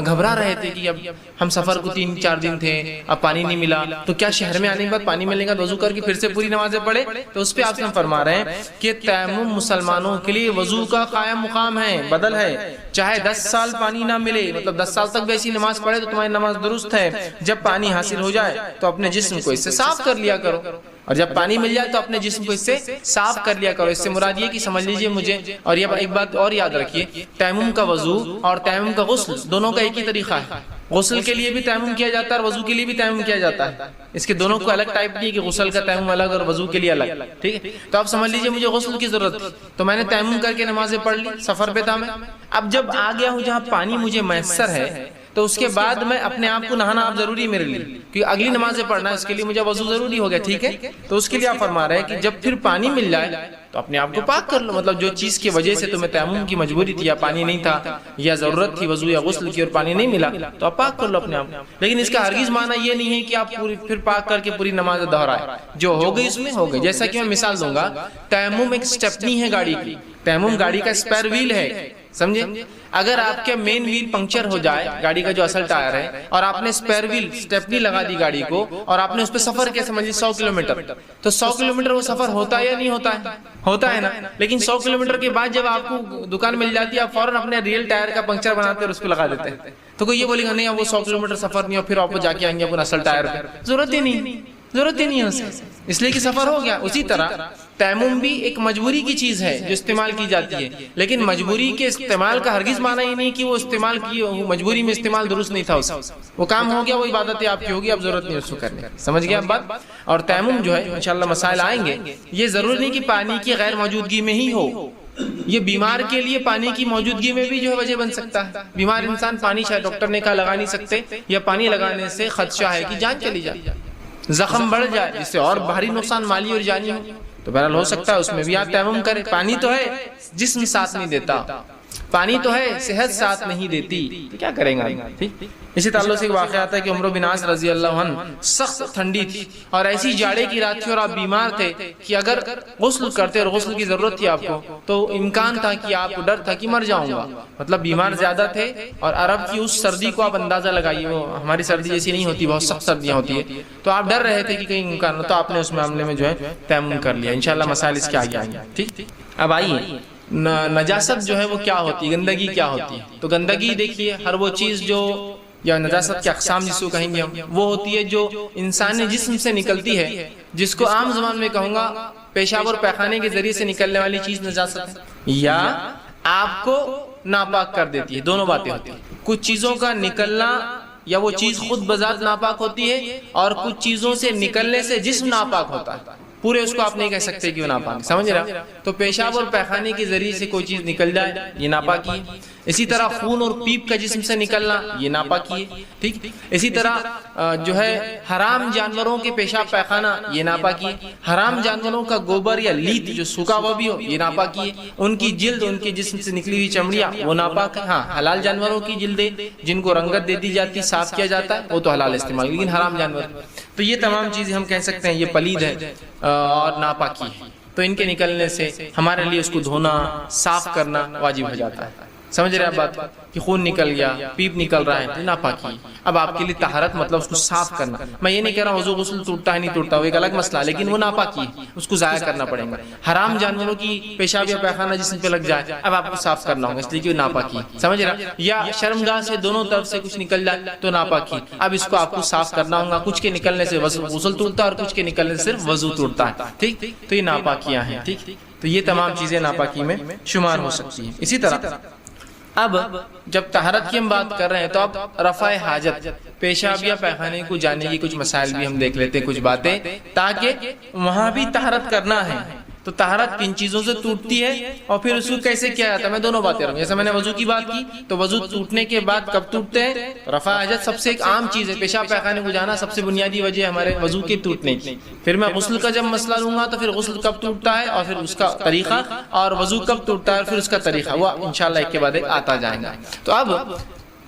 گھبرا رہے تھے کہ اب ہم سفر کو 3-4 دن تھے، اب پانی نہیں ملا تو کیا شہر میں آنے کے بعد پانی ملے گا، وضو کر کے پھر سے پوری نمازیں پڑھے؟ تو اس پہ آپ سے فرما رہے ہیں کہ تیمم مسلمانوں کے لیے وضو کا قائم مقام ہے، بدل ہے، چاہے 10 سال پانی نہ ملے، مطلب 10 سال تک بھی ایسی نماز پڑھے تو تمہاری نماز درست ہے، جب پانی حاصل ہو جائے تو اپنے جسم کو اس سے صاف کر لیا کرو، اور جب پانی مل جائے تو اپنے جسم کو اس سے صاف کر لیا کرو۔ اس سے مراد یہ کہ سمجھ لیجئے مجھے، اور یہ ایک بات اور یاد رکھیے، تیمم کا وضو اور تیمم کا غسل دونوں کا ایک ہی طریقہ ہے، غسل کے لیے بھی تیمم کیا جاتا ہے اور وضو کے لیے بھی تیمم کیا جاتا ہے، اس کے دونوں کو الگ ٹائپ کی کہ غسل کا تیمم الگ اور وضو کے لیے الگ، ٹھیک ہے۔ تو آپ سمجھ لیجئے مجھے غسل کی ضرورت تھی تو میں نے تیمم کر کے نمازیں پڑھ لی، سفر پہ تھا میں، اب جب آ گیا ہوں جہاں پانی مجھے میسر ہے تو اس کے بعد میں اپنے آپ کو نہانا اب ضروری ہے میرے لیے، کیونکہ اگلی نمازیں پڑھنا ہے، اس کے لیے مجھے وضو ضروری ہو گیا، ٹھیک ہے۔ تو اس کے لیے آپ فرما رہے ہیں کہ جب پھر پانی مل جائے تو اپنے آپ کو پاک کر لو، مطلب جو چیز کی وجہ سے تمہیں تیمم کی مجبوری تھی، یا پانی نہیں تھا یا ضرورت تھی وضو یا غسل کی اور پانی نہیں ملا تو آپ پاک کر لو اپنے آپ، لیکن اس کا ہرگز معنی یہ نہیں ہے کہ آپ پھر پاک کر کے پوری نماز دہرائے، جو ہو گئی اس میں ہو گئی۔ جیسا کہ میں مثال دوں گا، تیمم ایک سٹیپنی ہے گاڑی کی، تیمم گاڑی کا اسپیئر ویل ہے، سمجھے؟ اگر آپ کے مین ویل پنکچر ہو جائے، گاڑی کا جو اصل ٹائر ہے، اور آپ نے اسپیئر ویل اسٹیپنی لگا دی گاڑی کو اور آپ نے اس پہ سفر کیا، سمجھ لیجیے 100 کلومیٹر، تو 100 کلومیٹر وہ سفر ہوتا ہے یا نہیں ہوتا ہے؟ ہوتا ہے نا، لیکن 100 کلومیٹر کے بعد جب آپ کو دکان مل جاتی ہے آپ فوراً اپنے ریل ٹائر کا پنکچر بناتے اور اس کو لگا دیتے ہیں، تو کوئی یہ بولے گا نہیں وہ 100 کلومیٹر سفر نہیں اور پھر آپ جا کے آئیں گے اپنا اصل ٹائر پہ، ضرورت ہی نہیں، ضرورت ہی نہیں ہے اس لیے کہ سفر ہو گیا۔ اسی طرح تیمم بھی ایک مجبوری کی چیز ہے جو استعمال کی جاتی ہے، لیکن مجبوری کے استعمال کا ہرگز معنی یہ نہیں کہ وہ استعمال کی مجبوری میں استعمال درست نہیں تھا، وہ کام ہو گیا، وہ عبادت آپ کی ہوگی، اب ضرورت نہیں اس کو کرنے، سمجھ گیا بات۔ اور تیمم جو ہے انشاءاللہ مسائل آئیں گے، یہ ضروری نہیں کہ پانی کی غیر موجودگی میں ہی ہو، یہ بیمار کے لیے پانی کی موجودگی میں بھی جو ہے وجہ بن سکتا ہے، بیمار انسان پانی شاید ڈاکٹر نے کہا لگا نہیں سکتے، یا پانی لگانے سے خدشہ ہے کہ جان چلی جائے، زخم بڑھ جائے جس سے اور بھاری نقصان مالی اور جانی ہو، تو بہرحال ہو سکتا ہے اس میں بھی آپ تیمم کریں۔ پانی تو ہے جسم ساتھ نہیں دیتا، پانی تو ہے صحت ساتھ نہیں دیتی، تو کیا کریں گے؟ ٹھیک۔ اسی تعلق سے ایک واقعہ آتا ہے کہ عمرو بن عاص رضی اللہ عنہ، سخت ٹھنڈی تھی اور ایسی جاڑے کی رات تھی اور آپ بیمار تھے کہ اگر غسل کرتے اور غسل کی ضرورت تھی آپ کو تو امکان تھا کہ آپ کو ڈر تھا کہ مر جاؤں گا، مطلب بیمار زیادہ تھے، اور عرب کی اس سردی کو آپ اندازہ لگائیے، وہ ہماری سردی جیسی نہیں ہوتی، بہت سخت سردیاں ہوتی ہے، تو آپ ڈر رہے تھے کہ کہیں امکان ہو، تو آپ نے اس معاملے میں جو ہے تیمم کر لیا۔ انشاءاللہ مسائل اس کے آگے آئیں گے، ٹھیک۔ اب آئیے نجاست جو ہے وہ کیا ہوتی ہے، گندگی کیا ہوتی ہے؟ تو گندگی دیکھیے ہر وہ چیز جو، یا نجاست کے اقسام جس کو کہیں گے ہم، وہ ہوتی ہے جو انسانی جسم سے نکلتی ہے، جس کو عام زبان میں کہوں گا پیشاب اور پیخانے کے ذریعے سے نکلنے والی چیز نجاست ہے، یا آپ کو ناپاک کر دیتی ہے. دونوں باتیں ہوتی ہیں. کچھ چیزوں کا نکلنا یا وہ چیز خود بذات ناپاک ہوتی ہے، اور کچھ چیزوں سے نکلنے سے جسم ناپاک ہوتا ہے. پورے اس کو آپ نہیں کہہ سکتے کہ وہ ناپاک. سمجھ رہا؟ تو پیشاب اور پیخانے کے ذریعے سے کوئی چیز نکل جائے یہ ناپاکی ہے. اسی طرح خون اور پیپ کا جسم سے نکلنا یہ ناپاکی ہے. ٹھیک. اسی طرح جو ہے حرام جانوروں کے پیشاب پیخانہ یہ ناپاکی ہے. حرام جانوروں کا گوبر یا لیت جو سوکھا ہوا بھی ہو یہ ناپاکی ہے. ان کی جلد، ان کے جسم سے نکلی ہوئی چمڑیاں وہ ناپاک ہے. ہاں حلال جانوروں کی جلدیں جن کو رنگت دے دی جاتی، صاف کیا جاتا ہے، وہ تو حلال استعمال. لیکن حرام جانور تو یہ تمام چیزیں ہم کہہ سکتے ہیں یہ پلید ہے اور ناپاکی ہے. تو ان کے نکلنے سے ہمارے لیے اس کو دھونا، صاف کرنا واجب ہو جاتا ہے. سمجھ رہے ہیں آپ بات کہ خون نکل گیا، پیپ نکل رہا ہے تو ناپاکی. اب آپ کے لیے طہارت مطلب اس کو صاف کرنا. میں یہ نہیں کہہ رہا ہوں وضو غسل ٹوٹتا ہے نہیں ٹوٹتا، وہ ایک الگ مسئلہ، لیکن وہ ناپاکی ہے، اس کو ضائع کرنا پڑے گا. حرام جانوروں کی پیشاب یا پیخانہ جسم پہ لگ جائے اب آپ کو صاف کرنا ہوگا، اس لیے کہ وہ ناپاکی. سمجھ رہا؟ یا شرمگاہ سے دونوں طرف سے کچھ نکل جائے تو ناپاکی. اب اس کو آپ کو صاف کرنا ہوگا. کچھ کے نکلنے سے غسل ٹوٹتا ہے اور کچھ کے نکلنے سے صرف وضو ٹوٹتا ہے. ٹھیک. تو یہ ناپاکیاں ہیں. ٹھیک. تو یہ تمام چیزیں ناپاکی میں شمار ہو سکتی ہیں. اسی طرح اب جب طہارت کی ہم بات کر رہے ہیں تو اب رفع حاجت، پیشاب یا پیخانے کو جانے کی کچھ مسائل بھی ہم دیکھ لیتے ہیں، کچھ باتیں، تاکہ وہاں بھی طہارت کرنا ہے. تو طہارت کن چیزوں سے ٹوٹتی ہے اور پھر اس کو کیسے کیا جاتا ہے. میں دونوں باتیں رہوں. جیسے میں نے وضو کی بات کی تو وضو ٹوٹنے کے بعد کب ٹوٹتے ہیں؟ رفع حاجت سب سے ایک عام چیز ہے. پیشاب پیخانے کو جانا سب سے بنیادی وجہ ہے ہمارے وضو کے ٹوٹنے کی. پھر میں غسل کا جب مسئلہ لوں گا تو پھر غسل کب ٹوٹتا ہے اور پھر اس کا طریقہ، اور وضو کب ٹوٹتا ہے اور پھر اس کا طریقہ، وہ انشاءاللہ ایک کے بعد ایک آتا جائے گا. تو اب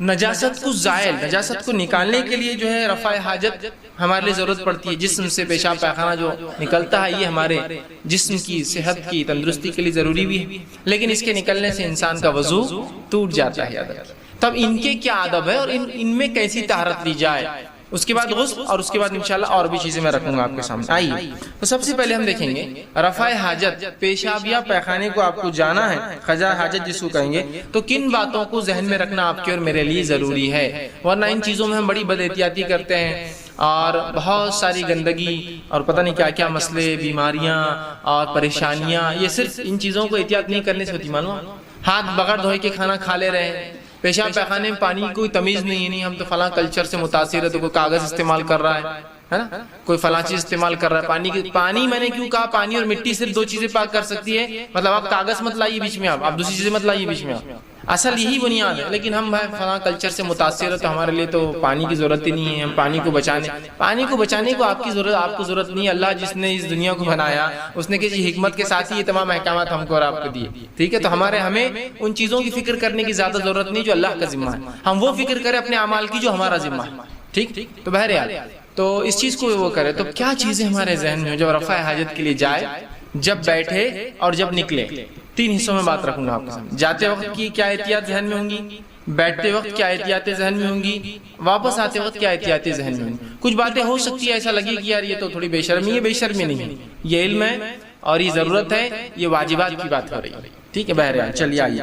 نجاست کو زائل، نجاست کو نکالنے کے لیے جو ہے رفع حاجت ہمارے لیے ضرورت پڑتی ہے. جسم سے پیشاب پیخانہ جو نکلتا ہے یہ ہمارے جسم کی صحت کی تندرستی کے لیے ضروری بھی ہے، لیکن اس کے نکلنے سے انسان کا وضو ٹوٹ جاتا ہے. تب ان کے کیا ادب ہے اور ان میں کیسی طہارت لی جائے، اس کے بعد غسل، اور اس کے بعد انشاءاللہ اور بھی چیزیں میں رکھوں گا آپ کے سامنے. آئیے تو سب سے پہلے ہم دیکھیں گے رفع حاجت، پیشاب یا پیخانے کو آپ کو جانا ہے، قضاء حاجت جس کو کہیں گے، تو کن باتوں کو ذہن میں رکھنا آپ کے اور میرے لیے ضروری ہے. ورنہ ان چیزوں میں ہم بڑی بد احتیاطی کرتے ہیں اور بہت ساری گندگی اور پتہ نہیں کیا کیا مسئلے، بیماریاں اور پریشانیاں یہ صرف ان چیزوں کو احتیاط نہیں کرنے سے ہوتی. معلوم ہاتھ بغیر دھوئے کے کھانا کھا لے رہے ہیں، پیشاب پیخانے میں پانی کی کوئی تمیز نہیں ہم تو فلاں کلچر سے متاثر ہے تو کوئی کاغذ استعمال کر رہا ہے نا، کوئی فلاں چیز استعمال کر رہا ہے. پانی میں نے کیوں کہا؟ پانی اور مٹی صرف دو چیزیں پاک کر سکتی ہے. مطلب آپ کاغذ مت لائیے بیچ میں، آپ دوسری چیزیں مت لائیے بیچ میں، اصل یہی بنیاد ہے. لیکن ہم بھائی فلاں کلچر سے متاثر ہے تو ہمارے لیے تو پانی کی ضرورت ہی نہیں ہے. ہم پانی کو بچانے کو آپ کو ضرورت نہیں ہے. اللہ جس نے اس دنیا کو بنایا اس نے کسی حکمت کے ساتھ ہی یہ تمام احکامات ہم کو اور آپ کو دیے. ٹھیک ہے. تو ہمیں ان چیزوں کی فکر کرنے کی زیادہ ضرورت نہیں جو اللہ کا ذمہ ہے. ہم وہ فکر کریں اپنے اعمال کی جو ہمارا ذمہ ہے. ٹھیک. تو بہرحال تو اس چیز کو وہ کرے. تو کیا چیزیں ہمارے ذہن میں جب رفع حاجت کے لیے جائے، جب بیٹھے اور جب نکلے، تین حصوں میں بات رکھوں گا آپ کے سامنے. جاتے وقت کی کیا احتیاط ذہن میں ہوں گی، بیٹھتے وقت کیا احتیاطیں ذہن میں ہوں گی، واپس آتے وقت کیا احتیاطیں ذہن میں ہوں گی. کچھ باتیں ہو سکتی ہے ایسا لگے کہ یار یہ تو تھوڑی بے شرمی ہے، بے شرمی نہیں ہے، یہ علم ہے اور یہ ضرورت ہے، یہ واجبات کی بات ہو رہی ہے. ٹھیک ہے. بہرحال چلیے آئیے.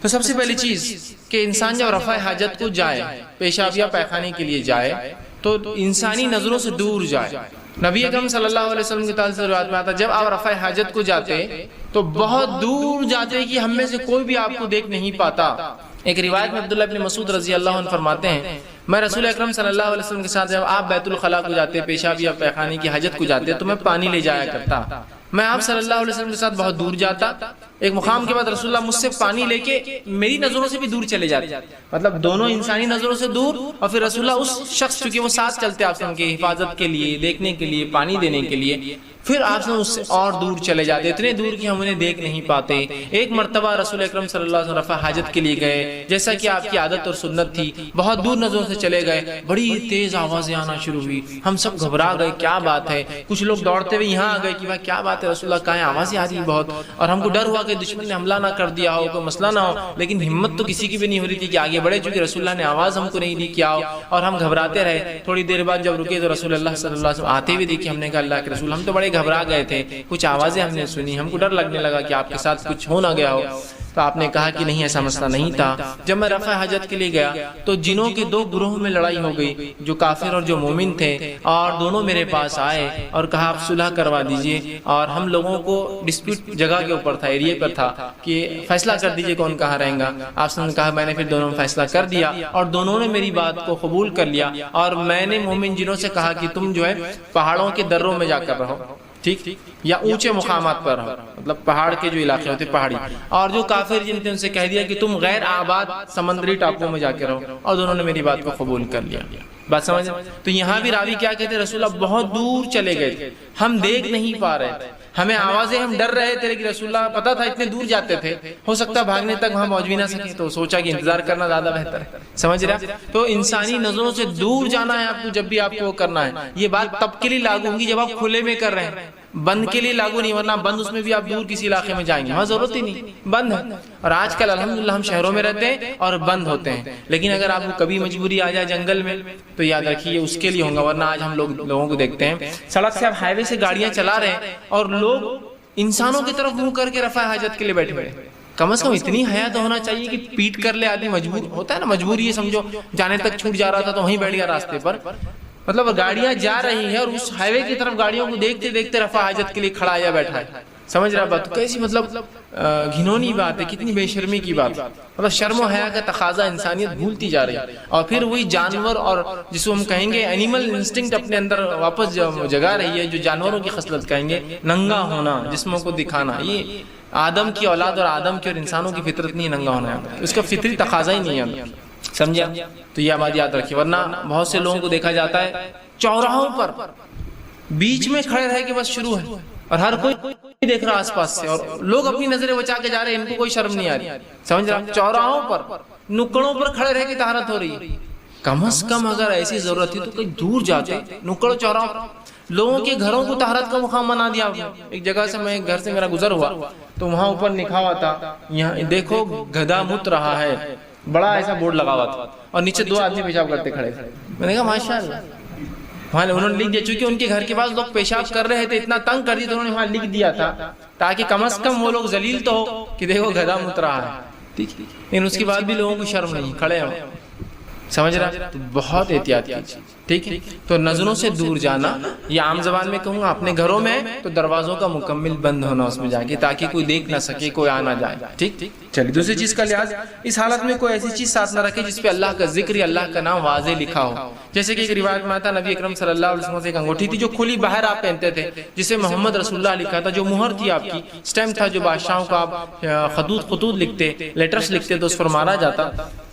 تو سب سے پہلی چیز کہ انسان جب رفع حاجت کو جائے، پیشاب یا پیخانے کے لیے جائے، تو انسانی نظروں سے دور جائے. نبی اکرم صلی اللہ علیہ وسلم کی تعالیٰ سے روایت میں آتا جب آپ رفع حاجت کو جاتے تو بہت دور جاتے کہ ہم میں سے کوئی بھی آپ کو دیکھ نہیں پاتا. ایک روایت میں عبداللہ ابن مسعود رضی اللہ عنہ فرماتے ہیں میں رسول اکرم صلی اللہ علیہ وسلم کے ساتھ جب آپ بیت الخلاء کو جاتے، پیشاب یا پیخانے کی حاجت کو جاتے تو میں پانی لے جایا کرتا. میں آپ صلی اللہ علیہ وسلم کے ساتھ بہت دور جاتا. ایک مقام کے بعد رسول اللہ مجھ سے پانی لے کے میری نظروں سے بھی دور چلے جاتے، مطلب دونوں انسانی نظروں سے دور، اور پھر رسول اللہ اس شخص چونکہ وہ ساتھ چلتے آپ سے کی حفاظت کے لیے، دیکھنے کے لیے، پانی دینے کے لیے، پھر آپ سے اس سے اور دور چلے جاتے، اتنے دور کہ ہم انہیں دیکھ نہیں پاتے. ایک مرتبہ رسول اکرم صلی اللہ علیہ وسلم رفع حاجت کے لیے گئے، جیسا کہ آپ کی عادت اور سنت تھی، بہت دور نظروں سے چلے گئے، بڑی تیز آوازیں آنا شروع ہوئی. ہم سب گھبرا گئے، کیا بات ہے؟ کچھ لوگ دوڑتے ہوئے یہاں آ گئے کہ بھائی کیا بات ہے رسول اللہ، کہاں آوازیں آ رہی بہت، اور ہم کو ڈر ہوا کہ دشمن نے حملہ نہ کر دیا ہو، کوئی مسئلہ نہ ہو. لیکن ہمت تو کسی کی بھی نہیں ہو رہی تھی کہ آگے بڑھے، چونکہ رسول اللہ نے آواز ہم کو نہیں دی کیا ہو، اور ہم گھبراتے رہے. تھوڑی دیر بعد جب رکے تو رسول اللہ صلی اللہ علیہ وسلم آتے ہوئے دیکھے. ہم نے کہا اللہ کے رسول ہم تو بڑے گھبرا گئے تھے، کچھ آوازیں ہم نے سنی، ہم کو ڈر لگنے لگا کہ آپ کے ساتھ کچھ ہو نہ گیا ہو. تو آپ نے کہا کہ نہیں ایسا مسئلہ نہیں تھا. جب میں رفع حاجت کے لیے گیا تو جنوں کے دو گروہوں میں لڑائی ہو گئی, جو کافر اور جو مومن تھے, اور دونوں میرے پاس آئے اور کہا آپ صلح کروا دیجئے, اور ہم لوگوں کو ڈسپیوٹ جگہ کے اوپر تھا, ایریے پر تھا کہ فیصلہ کر دیجئے کون کہاں رہیں گا. آپ نے کہا میں نے پھر دونوں میں فیصلہ کر دیا اور دونوں نے میری بات کو قبول کر لیا, اور میں نے مومن جنوں سے کہا کہ تم جو ہے پہاڑوں کے دروں میں جا کر رہو, ٹھیک, یا اونچے مقامات پر رہو, مطلب پہاڑ کے جو علاقے ہوتے پہاڑی, اور جو کافر جن تھے ان سے کہہ دیا کہ تم غیر آباد سمندری ٹاپوؤں میں جا کے رہو, اور دونوں نے میری بات کو قبول کر لیا. بات سمجھ؟ تو یہاں بھی راوی کیا کہتے ہیں, رسول اللہ بہت دور چلے گئے تھے, ہم دیکھ نہیں پا رہے تھے, ہمیں آوازیں, ہم ڈر رہے تھے, لیکن رسول اللہ پتا تھا اتنے دور جاتے تھے, ہو سکتا بھاگنے تک وہاں پہنچ بھی نہ سکے, تو سوچا کہ انتظار کرنا زیادہ بہتر ہے. سمجھ رہے؟ تو انسانی نظروں سے دور جانا ہے آپ کو, جب بھی آپ کو کرنا ہے. یہ بات تب کے لیے لاگو ہوگی جب آپ کھلے میں کر رہے ہیں, بند کے لیے لاگو نہیں, ورنہ بند اس میں بھی آپ دور کسی علاقے میں جائیں گے, وہاں ضرورت ہی نہیں, بند ہے. اور آج کل الحمدللہ ہم شہروں میں رہتے ہیں اور بند ہوتے ہیں, لیکن اگر آپ کو کبھی مجبوری آ جائے جنگل میں تو یاد رکھیے اس کے لیے ہوگا. ورنہ آج ہم لوگوں کو دیکھتے ہیں سڑک سے, آپ ہائی وے سے گاڑیاں چلا رہے ہیں اور لوگ انسانوں کی طرف منہ کر کے رفع حاجت کے لیے بیٹھے ہوئے. کم از کم اتنی حیا تو ہونا چاہیے کہ پیٹ کر لے آدمی, مجبور ہوتا ہے نا, مجبوری یہ سمجھو جانے تک چھوٹ جا رہا تھا تو وہیں بیٹھ گیا راستے پر, مطلب گاڑیاں جا رہی ہیں اور اس ہائی وے کی طرف گاڑیوں کو دیکھتے دیکھتے رفع حاجت کے لیے کھڑا یا بیٹھا ہے. سمجھ رہا بات؟ کیسی مطلب گھنونی بات ہے, کتنی بے شرمی کی بات, مطلب شرم و حیا کا تقاضا انسانیت بھولتی جا رہی ہے, اور پھر وہی جانور, اور جس کو ہم کہیں گے اینیمل انسٹنکٹ اپنے اندر واپس جگا رہی ہے, جو جانوروں کی خصلت کہیں گے, ننگا ہونا, جسموں کو دکھانا. یہ آدم کی اولاد اور آدم کی اور انسانوں کی فطرت نہیں ننگا ہونا ہے, اس کا فطری تقاضا ہی نہیں ہے, سمجھا؟ تو یہ بات یاد رکھیے. ورنہ بہت سے لوگوں کو دیکھا جاتا ہے چوراہوں پر بیچ میں کھڑے رہ کے بس شروع ہے, اور ہر کوئی دیکھ رہا آس پاس سے, اور لوگ اپنی نظریں بچا کے جا رہے ہیں, ان کو کوئی شرم نہیں آ رہی. سمجھ رہا؟ چوراہوں پر نکڑوں پر کھڑے رہ کے طہارت ہو رہی ہے. کم از کم اگر ایسی ضرورت تھی تو کہیں دور جاتے, نکڑ چوراہوں, لوگوں کے گھروں کو طہارت کا مقام بنا دیا. ایک جگہ سے میں گھر سے میرا گزر ہوا تو وہاں اوپر لکھا ہوا تھا, یہاں دیکھو گدھا مت رہا ہے, بڑا ایسا بورڈ لگا ہوا تھا, اور نیچے دو آدمی پیشاب کرتے کھڑے. میں نے کہا ماشاءاللہ, وہاں انہوں نے لکھ دیا, چونکہ ان کے گھر کے پاس لوگ پیشاب کر رہے تھے, اتنا تنگ کر دیا تو انہوں نے وہاں لکھ دیا تھا, تاکہ کم از کم وہ لوگ ذلیل تو ہو کہ دیکھو گدھا مت رہا ہے. ٹھیک, لیکن اس کے بعد بھی لوگوں کو شرم نہیں, کھڑے ہو. سمجھ رہا؟ تو بہت احتیاط کیجیے, ٹھیک ہے. تو نظروں سے دور جانا, یہ عام زبان میں کہوں گا, اپنے گھروں میں تو دروازوں کا مکمل بند ہونا اس میں جا کے, تاکہ کوئی دیکھ نہ سکے, کوئی آ نہ جائے. ٹھیک. چلیے دوسری چیز کا لحاظ, اس حالت میں کوئی ایسی چیز ساتھ نہ رکھے جس پہ اللہ کا ذکر یا اللہ کا نام واضح لکھا ہو. جیسے کہ ایک روایت میں آتا, نبی اکرم صلی اللہ علیہ وسلم سے ایک انگوٹھی تھی جو کھلی باہر آپ پہنتے تھے, جسے محمد رسول اللہ لکھا تھا, جو مہر تھی آپ کی, اسٹیمپ تھا, جو بادشاہوں کا آپ خطوط لکھتے, لیٹرز لکھتے تو اس پر مارا جاتا,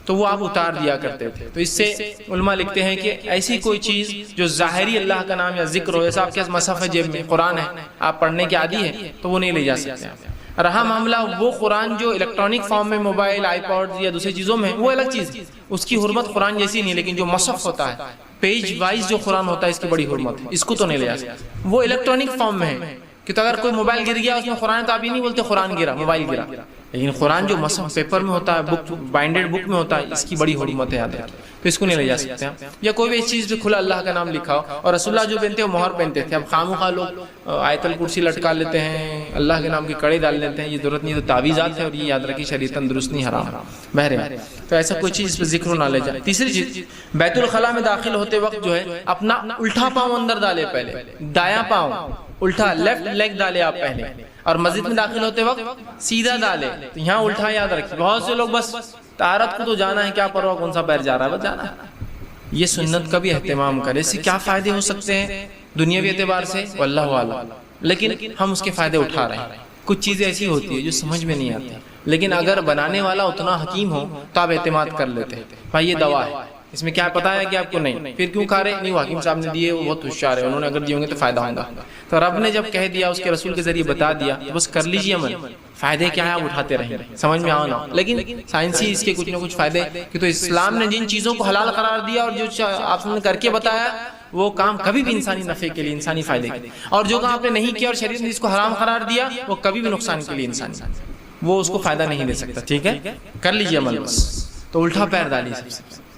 تو وہ آپ اتار دیا کرتے تھے. تو اس سے علماء لکھتے ہیں کہ ایسی کوئی چیز جو ظاہری اللہ کا نام یا ذکر ہو, جیسا آپ کے مصحف ہے, جیب میں قرآن ہے, آپ پڑھنے کے عادی ہیں, تو وہ نہیں لے جا سکتے. رہا معاملہ وہ قرآن جو الیکٹرانک فارم میں موبائل, آئی پاڈ یا دوسری چیزوں میں, وہ الگ چیز, اس کی حرمت قرآن جیسی نہیں, لیکن جو مصحف ہوتا ہے, پیج وائز جو قرآن ہوتا ہے, اس کی بڑی حرمت ہے, اس کو تو نہیں لے جا سکتے. وہ الیکٹرانک فارم میں ہے, کہ تو اگر کوئی موبائل گر گیا اس میں قرآن, تو آپ یہ نہیں بولتے قرآن گرا, موبائل گرا, لیکن قرآن جو مصحف پیپر میں ہوتا ہے, بک بائنڈڈ بک میں ہوتا ہے, اس کی بڑی حرمت ہے, یاد رکھیں. تو اس کو نہیں لے جا سکتے. یا کوئی بھی اس چیز پہ کھلا اللہ کا نام لکھا ہو, اور رسول اللہ جو پہنتے ہیں وہ مہر پہنتے تھے. اب خامخواہ لوگ آیت الکرسی لٹکا لیتے ہیں, اللہ کے نام کی کڑی ڈال لیتے ہیں, یہ ضرورت نہیں. تو تعویذات ہے, اور یہ یاد رکھیے شریعتاً درست نہیں, حرام. بہرحال تو ایسا کوئی چیز پہ ذکر نہ لے جائے. تیسری چیز, بیت الخلاء میں داخل ہوتے وقت جو ہے اپنا الٹا پاؤں اندر ڈالے, پہلے دایاں پاؤں الٹا, لیفٹ لیگ ڈالے آپ پہلے, اور مسجد میں داخل ہوتے وقت سیدھا ڈالے. تو یہاں الٹا یاد رکھیے. بہت سے لوگ بس طہارت کو تو جانا ہے, کیا پرواہ کون سا پیر جا رہا ہے, بس جانا ہے. یہ سنت کا بھی اہتمام کرے. اس سے کیا فائدے ہو سکتے ہیں دنیاوی اعتبار سے, واللہ اعلم, لیکن ہم اس کے فائدے اٹھا رہے ہیں. کچھ چیزیں ایسی ہوتی ہیں جو سمجھ میں نہیں آتی, لیکن اگر بنانے والا اتنا حکیم ہو تو آپ اعتماد کر لیتے ہیں, بھائی یہ دوا ہے, اس میں کیا پتا ہے کہ آپ کو نہیں, پھر کیوں کھا رہے نہیں, وہ حکیم صاحب نے دیے, وہ بہت ہوشیار ہے, انہوں نے اگر دیے ہوں گے تو فائدہ ہوگا. تو رب نے جب کہہ دیا, اس کے رسول کے ذریعے بتا دیا, بس کر لیجیے عمل. فائدے کیا ہے آپ اٹھاتے رہیں, سمجھ میں آنا. لیکن سائنسی اس کے کچھ نہ کچھ فائدے, کہ تو اسلام نے جن چیزوں کو حلال قرار دیا اور جو آپ نے کر کے بتایا, وہ کام کبھی بھی انسانی نفع کے لیے, انسانی فائدے کے لیے, اور جو کام آپ نے نہیں کیا اور شریعت نے اس کو حرام قرار دیا, وہ کبھی بھی نقصان کے لیے انسانی, وہ اس کو فائدہ نہیں دے سکتا. ٹھیک ہے, کر لیجیے عمل. بس تو الٹا پیر ڈالیے,